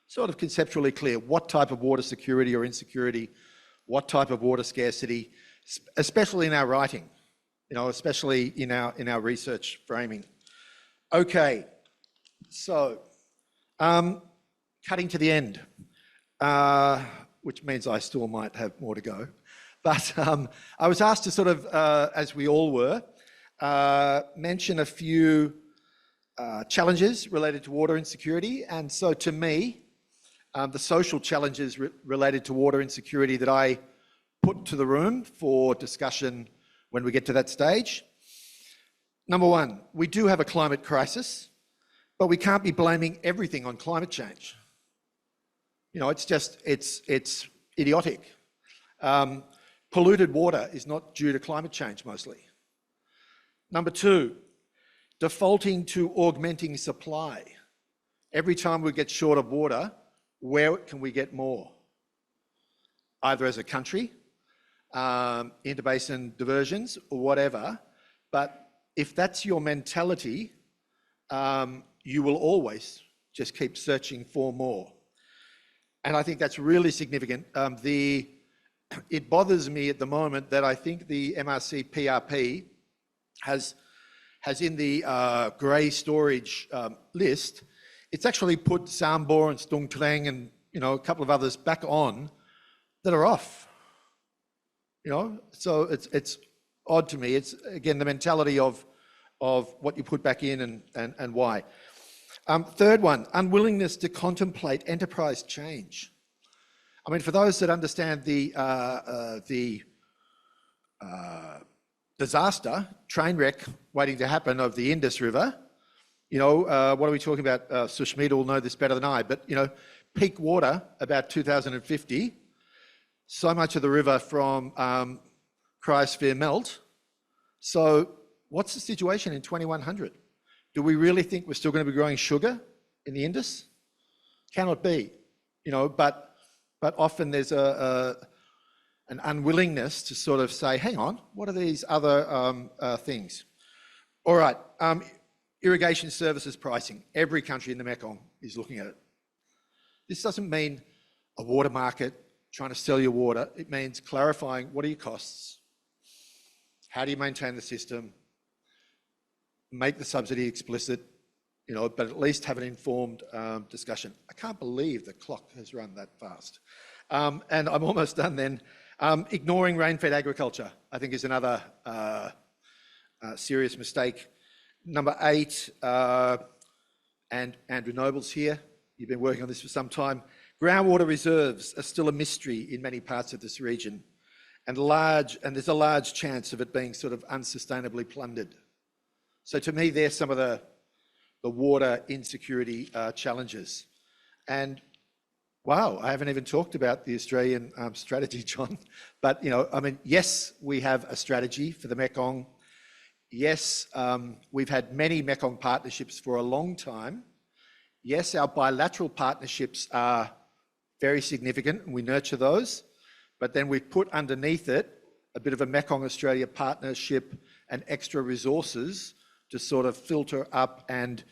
sort of conceptually clear what type of water security or insecurity, what type of water scarcity, especially in our writing, you know, especially in our research framing. Okay, so cutting to the end, which means I still might have more to go. But I was asked to sort of, as we all were, mention a few challenges related to water insecurity. And so to me, the social challenges related to water insecurity that I put to the room for discussion when we get to that stage. Number one, we do have a climate crisis, but we can't be blaming everything on climate change. You know, it's just, it's idiotic. Polluted water is not due to climate change mostly. Number two, defaulting to augmenting supply. Every time we get short of water, where can we get more? Either as a country, interbasin diversions or whatever. But if that's your mentality, you will always just keep searching for more. And I think that's really significant. It bothers me at the moment that I think the MRC PRP has in the grey storage list, it's actually put Sambor and Stung Treng and, you know, a couple of others back on that are off. You know, so it's odd to me. It's, again, the mentality of what you put back in and why. Third one, unwillingness to contemplate enterprise change. I mean, for those that understand the disaster, train wreck waiting to happen of the Indus River, you know, what are we talking about? Sushmita will know this better than I, but, you know, peak water about 2050, so much of the river from cryosphere melt. So what's the situation in 2100? Do we really think we're still going to be growing sugar in the Indus? Cannot be, you know, but but often there's an unwillingness to sort of say, hang on, what are these other things? All right, irrigation services pricing. Every country in the Mekong is looking at it. This doesn't mean a water market trying to sell your water. It means clarifying what are your costs, how do you maintain the system, make the subsidy explicit, you know, but at least have an informed discussion. I can't believe the clock has run that fast. And I'm almost done then. Ignoring rain-fed agriculture, I think, is another serious mistake. Number 8, and Andrew Noble's here. You've been working on this for some time. Groundwater reserves are still a mystery in many parts of this region, and there's a large chance of it being sort of unsustainably plundered. So to me, there's some of the water insecurity challenges. And wow, I haven't even talked about the Australian strategy, John. But, you know, I mean, yes, we have a strategy for the Mekong. Yes, we've had many Mekong partnerships for a long time. Yes, our bilateral partnerships are very significant and we nurture those. But then we've put underneath it a bit of a Mekong-Australia partnership and extra resources to sort of filter up and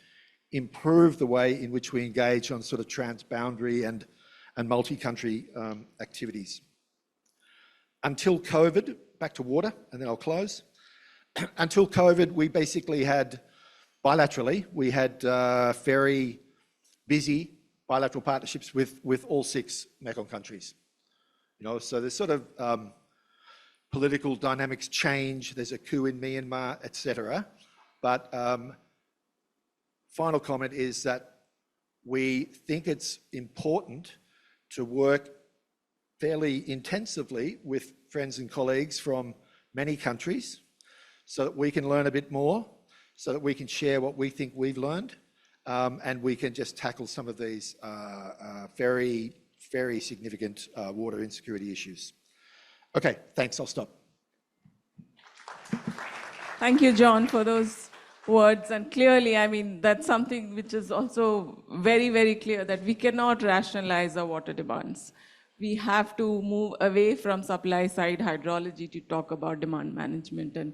improve the way in which we engage on sort of transboundary and multi-country activities. Until COVID, back to water, and then I'll close. Until COVID, we basically had, bilaterally, we had very busy bilateral partnerships with all 6 Mekong countries. You know, so there's sort of political dynamics change, there's a coup in Myanmar, etc. But final comment is that we think it's important to work fairly intensively with friends and colleagues from many countries so that we can learn a bit more, so that we can share what we think we've learned, and we can just tackle some of these very, very significant water insecurity issues. Okay, thanks, I'll stop. Thank you, John, for those words. And clearly, I mean, that's something which is also very, very clear, that we cannot rationalize our water demands. We have to move away from supply side hydrology to talk about demand management, and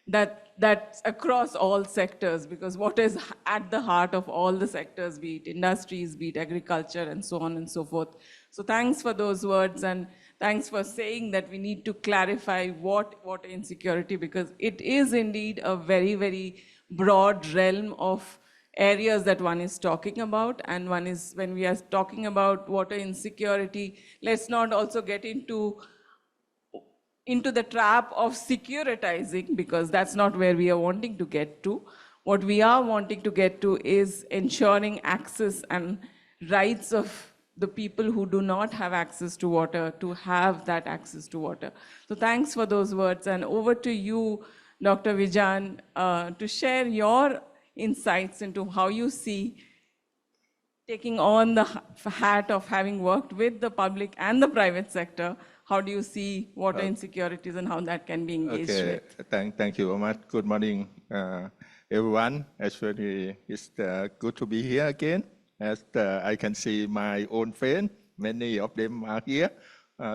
that's across all sectors, because water is at the heart of all the sectors, be it industries, be it agriculture, and so on and so forth. So thanks for those words, and thanks for saying that we need to clarify what water insecurity, because it is indeed a very, very broad realm of areas that one is talking about. And one is, when we are talking about water insecurity, let's not also get into the trap of securitizing, because that's not where we are wanting to get to. What we are wanting to get to is ensuring access and rights of the people who do not have access to water to have that access to water. So thanks for those words. And over to you, Dr. Vijan, to share your insights into how you see, taking on the hat of having worked with the public and the private sector, how do you see water insecurities and how that can be engaged with? Thank you very much. Good morning, everyone. Actually, it's good to be here again. As I can see my own friends, many of them are here,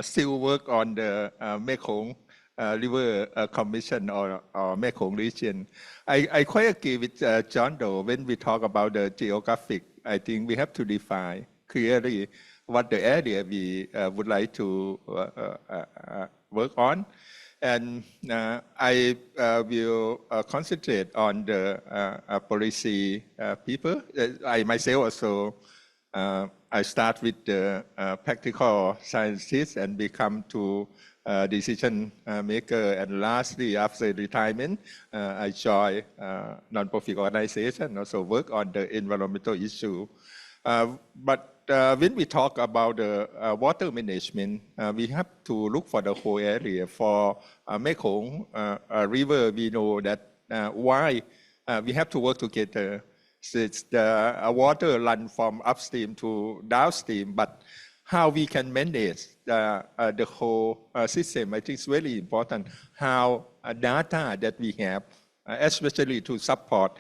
still work on the Mekong River Commission or Mekong region. I quite agree with John, though, when we talk about the geographic, I think we have to define clearly what the area we would like to work on. And I will concentrate on the policy people. I myself also, I start with the practical scientists and become to decision maker. And lastly, after retirement, I joined non-profit organization, also work on the environmental issue. But when we talk about the water management, we have to look for the whole area. For Mekong River, we know that why we have to work together. Since the water runs from upstream to downstream, but how we can manage the whole system, I think is very important. How data that we have, especially to support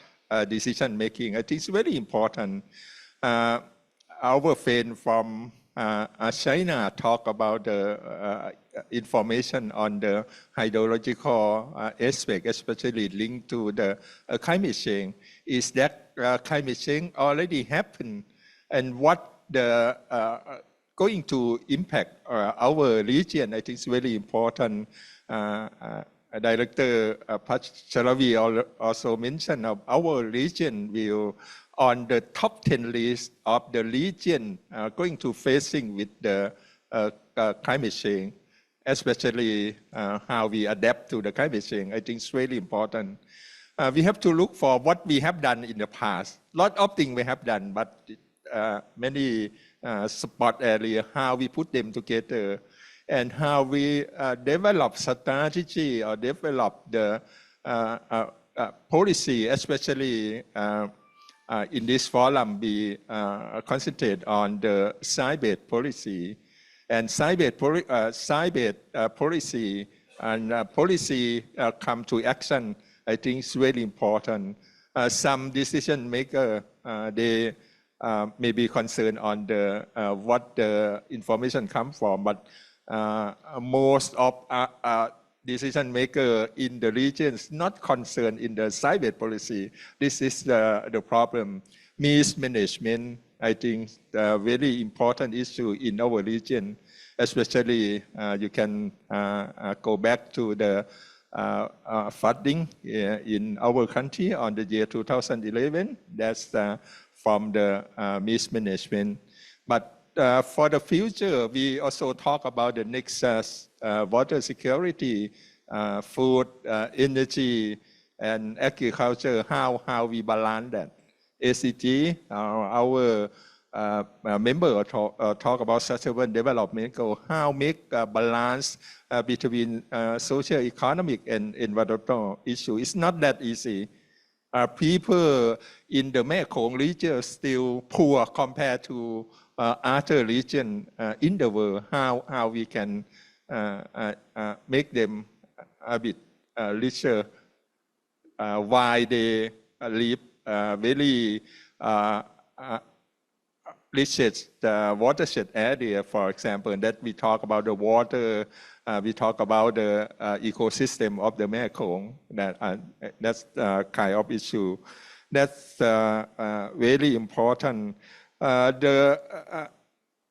decision making, I think is very important. Our friend from China talk about the information on the hydrological aspect, especially linked to the climate change. Is that climate change already happened, and what the going to impact our region? I think it's very important. Director Patcharawee also mentioned of our region will on the top 10 list of the region going to facing with the climate change, especially how we adapt to the climate change. I think it's really important. We have to look for what we have done in the past. Lot of things we have done, but many spot area, how we put them together, and how we develop strategy or develop the policy, especially in this forum, we concentrate on the site-based policy. And site-based policy and policy come to action, I think is really important. Some decision maker, they may be concerned on the what the information come from, but most of decision maker in the regions not concerned in the site-based policy. This is the problem. Mismanagement, I think, a very important issue in our region. Especially, you can go back to the flooding in our country on the year 2011. That's from the mismanagement. But for the future, we also talk about the next water security, food, energy, and agriculture, how we balance that. ACG, our member talk about sustainable development goal, how make a balance between social, economic, and environmental issue. It's not that easy. People in the Mekong region still poor compared to other regions in the world. How we can make them a bit richer while they live very rich watershed area, for example, that we talk about the water, we talk about the ecosystem of the Mekong. That's kind of issue. That's very important. The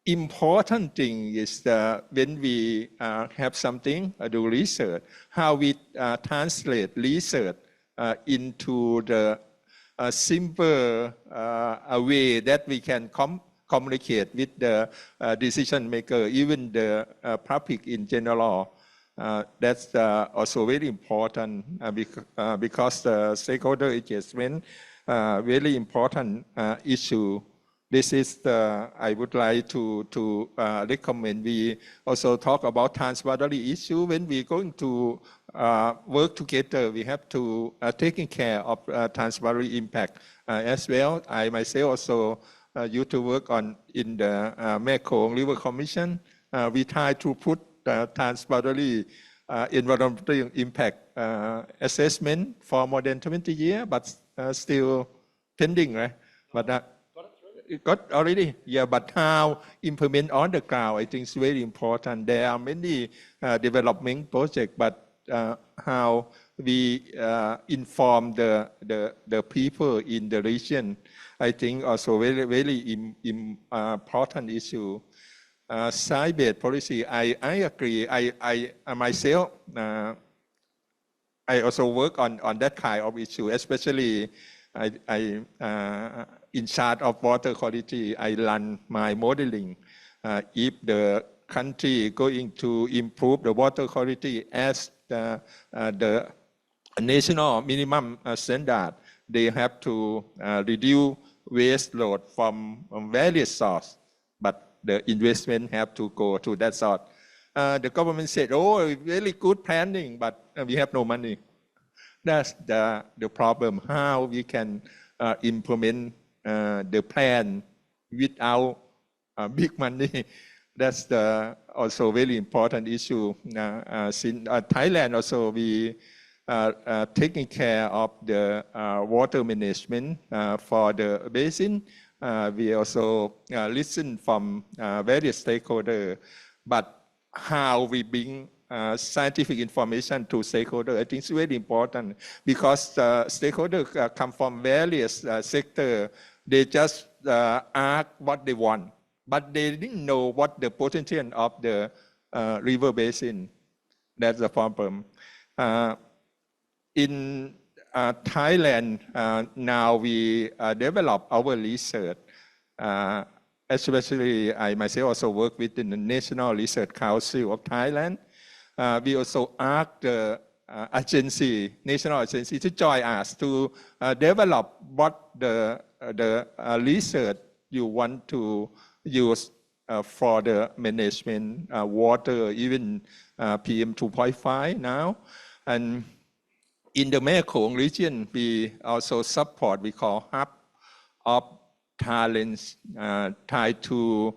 important thing is when we have something, do research, how we translate research into the simple way that we can communicate with the decision maker, even the public in general. That's also very important because the stakeholder engagement, very important issue. This is I would like to recommend. We also talk about transboundary issue. When we're going to work together, we have to taking care of transboundary impact as well. I myself also used to work in the Mekong River Commission. We try to put transboundary environmental impact assessment for more than 20 years, but still pending, right? But it got already, yeah, but how implement on the ground, I think is very important. There are many development projects, but how we inform the people in the region, I think also very important issue. Site-based policy, I agree. I myself, I also work on that kind of issue, especially I in charge of water quality. I run my modeling. If the country going to improve the water quality as the national minimum standard, they have to reduce waste load from various sources, but the investment have to go to that sort. The government said, oh, really good planning, but we have no money. That's the problem, how we can implement the plan without big money. That's also very important issue. In Thailand also, we taking care of the water management for the basin. We also listen from various stakeholders, but how we bring scientific information to stakeholders, I think is very important because stakeholders come from various sectors. They just ask what they want, but they didn't know what the potential of the river basin. That's the problem. In Thailand, now we develop our research. Especially, I myself also work with the National Research Council of Thailand. We also ask the national agency to join us to develop what the research you want to use for the management water, even PM 2.5 now. And in the Mekong region, we also support, we call hub of talents, try to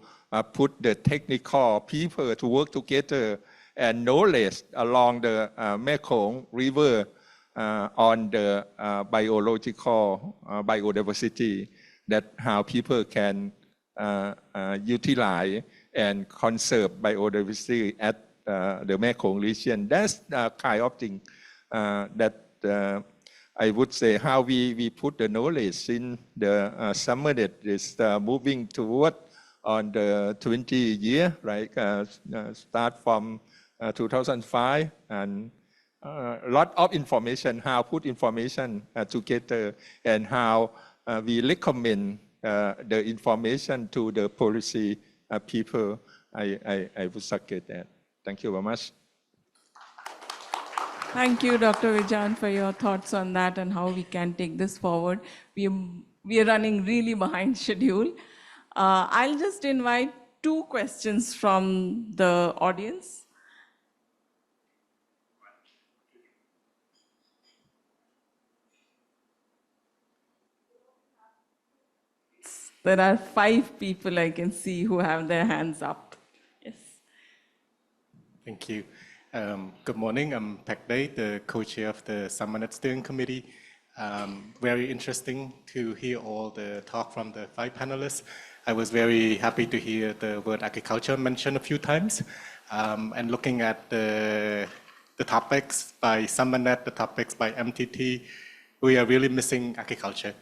put the technical people to work together and knowledge along the Mekong River on the biological biodiversity, that how people can utilize and conserve biodiversity at the Mekong region. That's the kind of thing that I would say how we put the knowledge in the SUMERNET is moving toward on the 20 year, right? Start from 2005, and a lot of information, how put information together, and how we recommend the information to the policy people. I would suggest that. Thank you very much. Thank you, Dr. Vijan, for your thoughts on that and how we can take this forward. We are running really behind schedule. I'll just invite 2 questions from the audience. There are 5 people I can see who have their hands up. Yes. Thank you. Good morning. I'm Pak Day, the co-chair of the SUMERNET Steering Committee. Very interesting to hear all the talk from the 5 panelists. I was very happy to hear the word agriculture mentioned a few times. And looking at the topics by SUMERNET, the topics by MTT, we are really missing agriculture.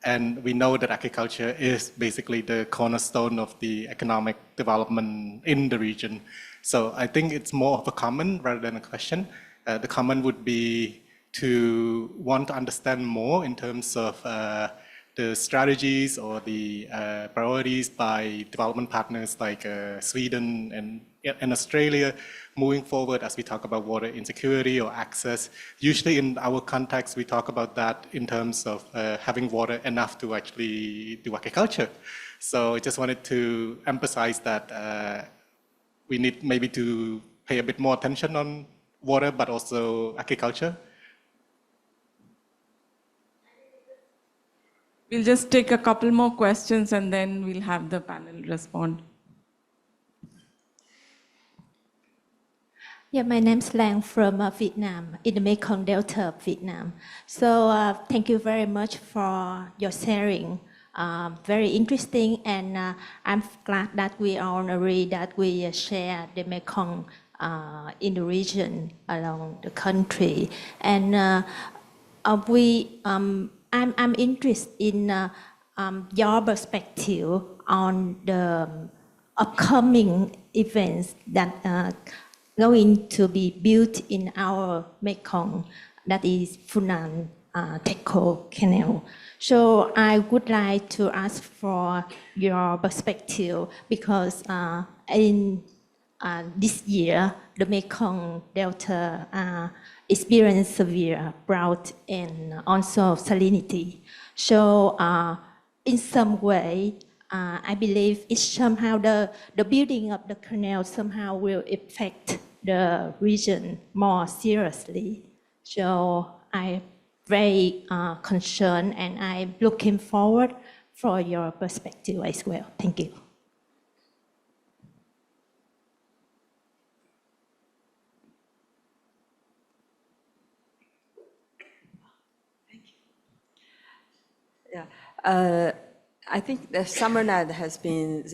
And we know that agriculture is basically the cornerstone of the economic development in the region. So I think it's more of a comment rather than a question. The comment would be to want to understand more in terms of the strategies or the priorities by development partners like Sweden and Australia moving forward as we talk about water insecurity or access. Usually in our context, we talk about that in terms of having water enough to actually do agriculture. So I just wanted to emphasize that we need maybe to pay a bit more attention on water, but also agriculture. We'll just take a couple more questions and then we'll have the panel respond. Yeah, my name's Lang from Vietnam, in the Mekong Delta of Vietnam. So thank you very much for your sharing. Very interesting, and I'm glad that we all agree that we share the Mekong in the region along the country. And I'm interested in your perspective on the upcoming events that going to be built in our Mekong, that is Funan Techo Canal. So I would like to ask for your perspective because in this year, the Mekong Delta experienced severe drought and also salinity. So in some way, I believe it's somehow the building of the canal somehow will affect the region more seriously. So I'm very concerned, and I'm looking forward for your perspective as well. Thank you. Yeah. I think the SUMERNET has been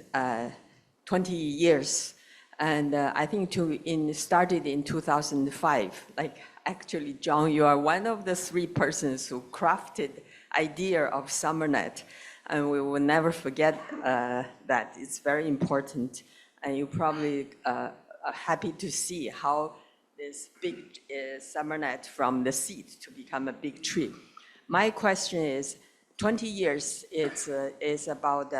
20 years, and I think started in 2005. Like actually, John, you are one of the 3 persons who crafted idea of SUMERNET, and we will never forget that. It's very important, and you probably are happy to see how this big SUMERNET from the seed to become a big tree. My question is, 20 years is about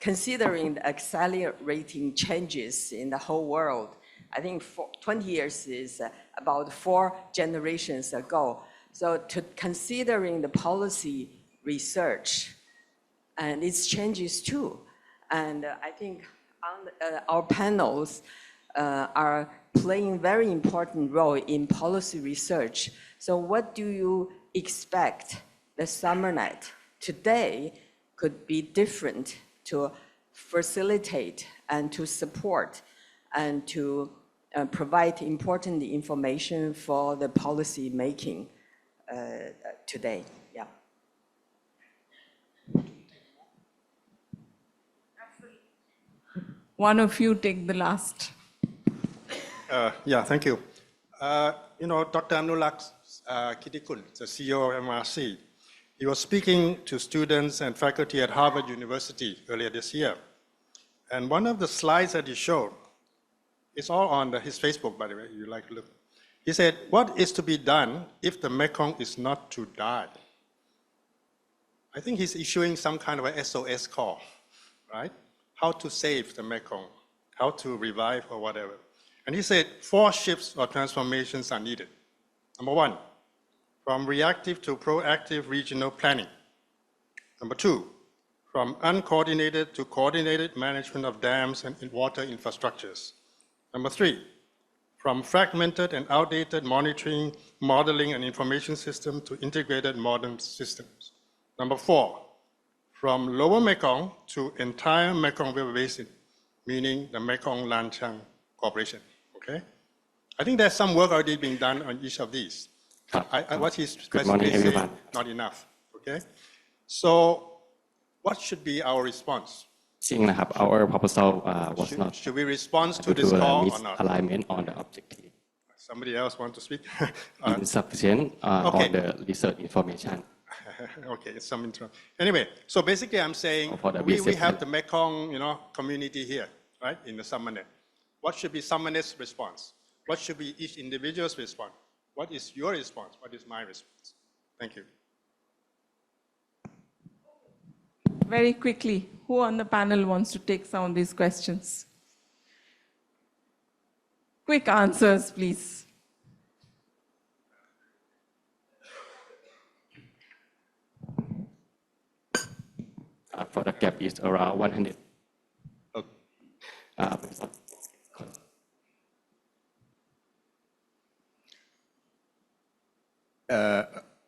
considering the accelerating changes in the whole world. I think 20 years is about 4 generations ago. So considering the policy research and its changes too. And I think our panels are playing very important role in policy research. So what do you expect the SUMERNET today could be different to facilitate and to support and to provide important information for the policy making today? Yeah. One of you take the last. Yeah, thank you. Dr. Anurag Kidtimonton, the CEO of MRC, he was speaking to students and faculty at Harvard University earlier this year. And one of the slides that he showed, it's all on his Facebook, by the way, if you like to look. He said, what is to be done if the Mekong is not to die? I think he's issuing some kind of a SOS call, right? How to save the Mekong, how to revive or whatever. And he said 4 shifts or transformations are needed. Number 1, from reactive to proactive regional planning. Number 2, from uncoordinated to coordinated management of dams and water infrastructures. Number 3, from fragmented and outdated monitoring, modeling, and information system to integrated modern systems. Number 4, from lower Mekong to entire Mekong River Basin, meaning the Mekong Lancang Corporation, okay? I think there's some work already being done on each of these. What he's basically saying, not enough, okay? So what should be our response? Our proposal was not. Should we respond to this call or not? Alignment on the objective. Somebody else want to speak? Insufficient on the research information. Okay, it's some intro. Anyway, so basically I'm saying we have the Mekong community here, right, in the SUMERNET. What should be SUMERNET's response? What should be each individual's response? What is your response? What is my response? Thank you. Very quickly, who on the panel wants to take some of these questions? Quick answers, please. For the gap is around 100.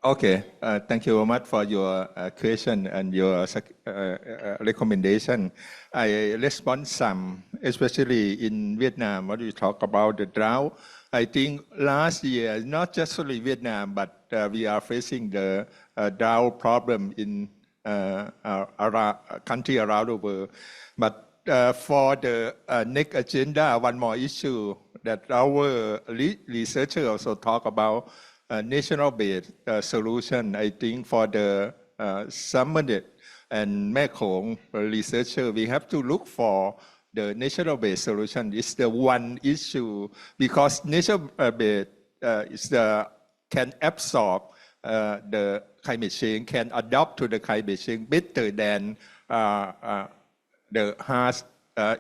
Okay, thank you very much for your question and your recommendation. I respond some, especially in Vietnam, when we talk about the drought. I think last year, not just only Vietnam, but we are facing the drought problem in country around the world. But for the next agenda, one more issue that our researchers also talk about, national-based solution. I think for the SUMERNET and Mekong researcher, we have to look for the national-based solution. It's the one issue because national-based can absorb the climate change, can adapt to the climate change better than the harsh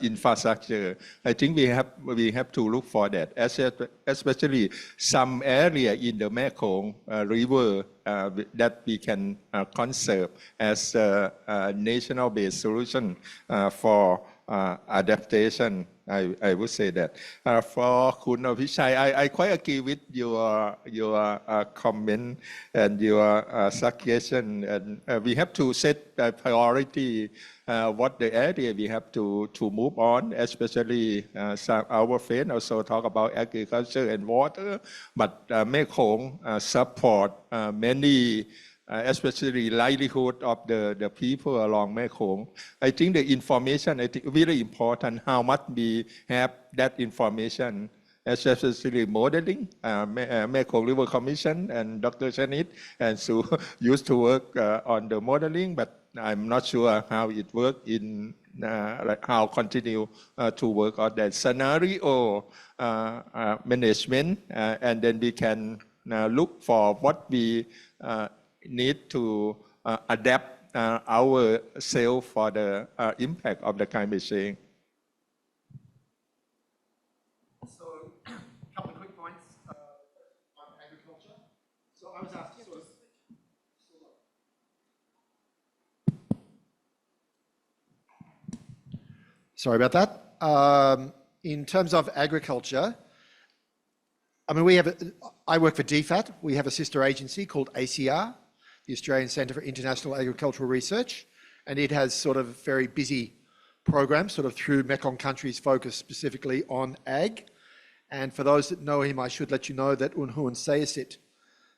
infrastructure. I think we have to look for that, especially some area in the Mekong River that we can conserve as a national-based solution for adaptation. I would say that. For Khun Avichai, I quite agree with your comment and your suggestion. And we have to set a priority. What the area we have to move on, especially our friend also talk about agriculture and water, but Mekong support many especially livelihood of the people along Mekong. I think the information, I think very important, how much we have that information, especially modeling, Mekong River Commission and Dr. Chanit and Sue used to work on the modeling, but I'm not sure how it worked in like how continue to work on that scenario management, and then we can look for what we need to adapt ourselves for the impact of the climate change. So, a couple of quick points on agriculture. So I was asked Sorry about that. In terms of agriculture, I mean, I work for DFAT. We have a sister agency called ACR, the Australian Centre for International Agricultural Research, and it has sort of very busy programs sort of through Mekong countries focused specifically on ag. And for those that know him, I should let you know that Unhuan Sayasit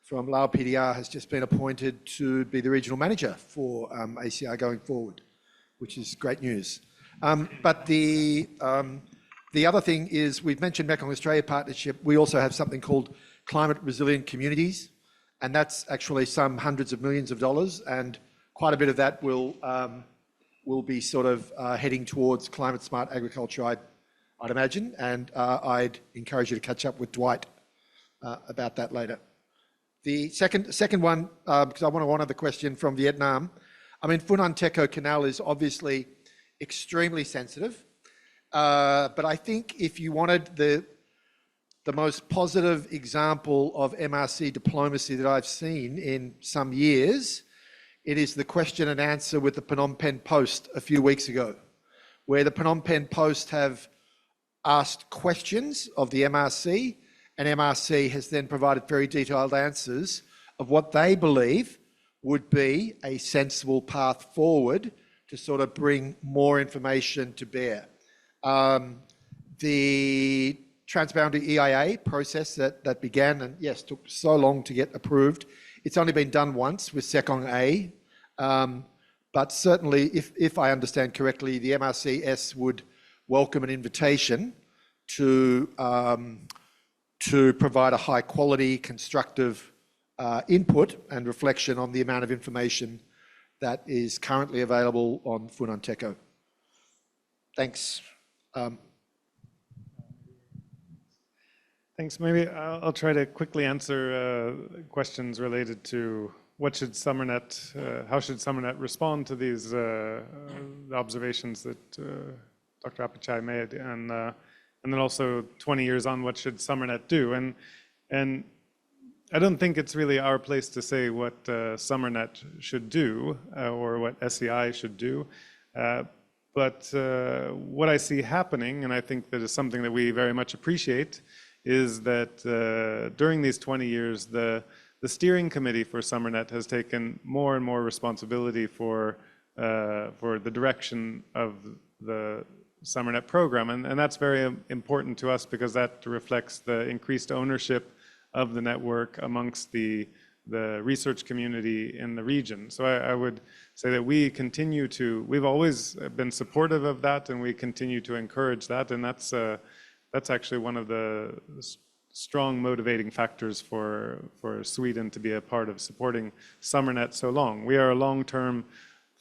from Lao PDR has just been appointed to be the regional manager for ACR going forward, which is great news. But the other thing is, we've mentioned Mekong Australia Partnership. We also have something called Climate Resilient Communities, and that's actually some hundreds of millions of dollars, and quite a bit of that will be sort of heading towards climate smart agriculture, I'd imagine, and I'd encourage you to catch up with Dwight about that later. The second one, because I want to honour the question from Vietnam. I mean, Funan Techo Canal is obviously extremely sensitive, but I think if you wanted the most positive example of MRC diplomacy that I've seen in some years, it is the question and answer with the Phnom Penh Post a few weeks ago, where the Phnom Penh Post have asked questions of the MRC, and MRC has then provided very detailed answers of what they believe would be a sensible path forward to sort of bring more information to bear. The Transboundary EIA process that began, and yes, took so long to get approved. It's only been done once with Sekong A, but certainly, if I understand correctly, the MRCS would welcome an invitation to provide a high quality, constructive input and reflection on the amount of information that is currently available on Funan Techo. Thanks. Thanks. Maybe I'll try to quickly answer questions related to what should SUMERNET, how should SUMERNET respond to these observations that Dr. Apachai made, and then also 20 years on, what should SUMERNET do? And I don't think it's really our place to say what SUMERNET should do or what SEI should do. But what I see happening, and I think that is something that we very much appreciate, is that during these 20 years, the steering committee for SUMERNET has taken more and more responsibility for the direction of the SUMERNET program. And that's very important to us because that reflects the increased ownership of the network amongst the research community in the region. So I would say that we've always been supportive of that, and we continue to encourage that. And that's actually one of the strong motivating factors for Sweden to be a part of supporting SUMERNET so long. We are a long-term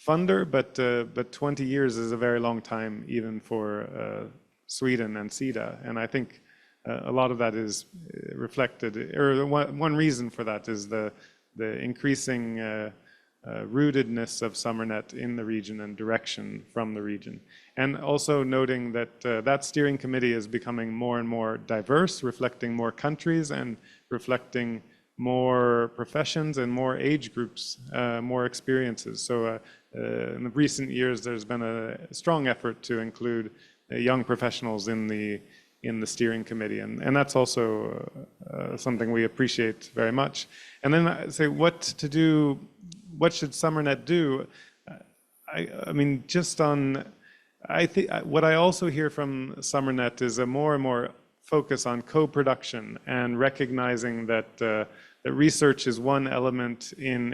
funder, but 20 years is a very long time even for Sweden and SIDA. And I think a lot of that is reflected, or one reason for that is the increasing rootedness of SUMERNET in the region and direction from the region. And also noting that that steering committee is becoming more and more diverse, reflecting more countries and reflecting more professions and more age groups, more experiences. So in the recent years, there's been a strong effort to include young professionals in the steering committee, and that's also something we appreciate very much. And then I say, what should SUMERNET do? I mean, just on, I think what I also hear from SUMERNET is a more and more focus on co-production and recognizing that that research is one element in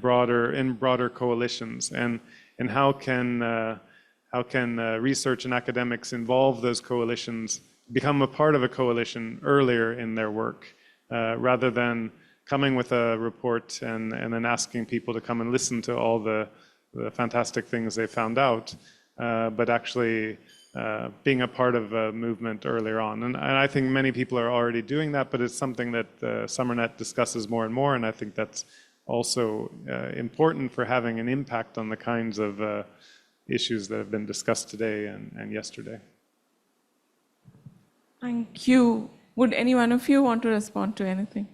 broader coalitions, and how can research and academics involve those coalitions, become a part of a coalition earlier in their work, rather than coming with a report and then asking people to come and listen to all the fantastic things they found out, but actually being a part of a movement earlier on. And I think many people are already doing that, but it's something that SUMERNET discusses more and more, and I think that's also important for having an impact on the kinds of issues that have been discussed today and yesterday. Thank you. Would any one of you want to respond to anything?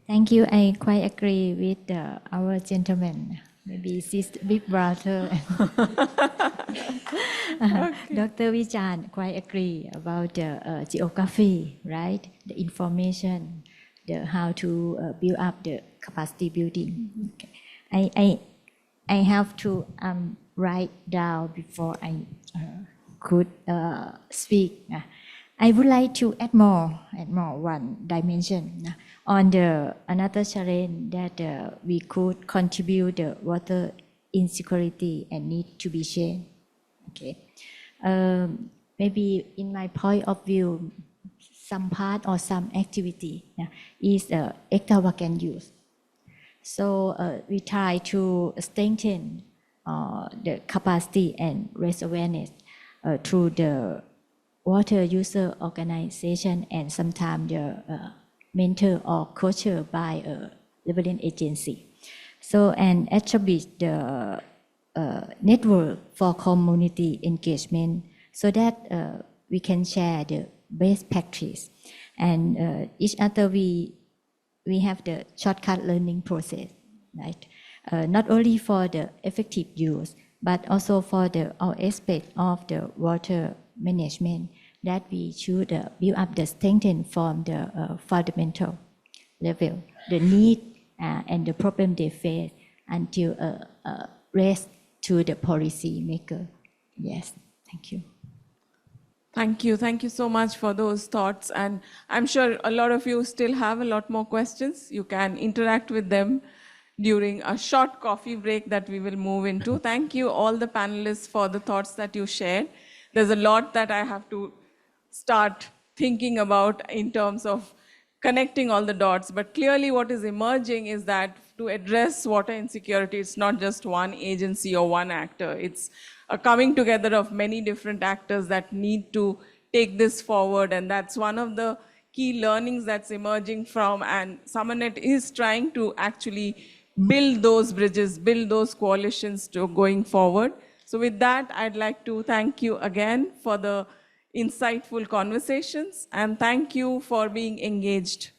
Thank you. I quite agree with our gentleman, maybe sister, big brother. Dr. Vichan quite agree about the geography, right? The information, how to build up the capacity building. Okay. I have to write down before I could speak. I would like to add more one dimension on the another challenge that we could contribute the water insecurity and need to be changed. Okay, maybe in my point of view, some part or some activity is extravagant use. So we try to strengthen the capacity and raise awareness through the water user organization and sometimes the mentor or coacher by a relevant agency. So and establish the network for community engagement so that we can share the best practice and each other we have the shortcut learning process, right? Not only for the effective use, but also for the all aspect of the water management that we should build up the strengthen from the fundamental level, the need and the problem they face until raised to the policy maker. Yes, thank you. Thank you. Thank you so much for those thoughts. And I'm sure a lot of you still have a lot more questions. You can interact with them during a short coffee break that we will move into. Thank you all the panelists for the thoughts that you shared. There's a lot that I have to start thinking about in terms of connecting all the dots. But clearly what is emerging is that to address water insecurity, it's not just one agency or one actor. It's a coming together of many different actors that need to take this forward. And that's one of the key learnings that's emerging from, and SUMERNET is trying to actually build those bridges, build those coalitions to going forward. So with that, I'd like to thank you again for the insightful conversations, and thank you for being engaged.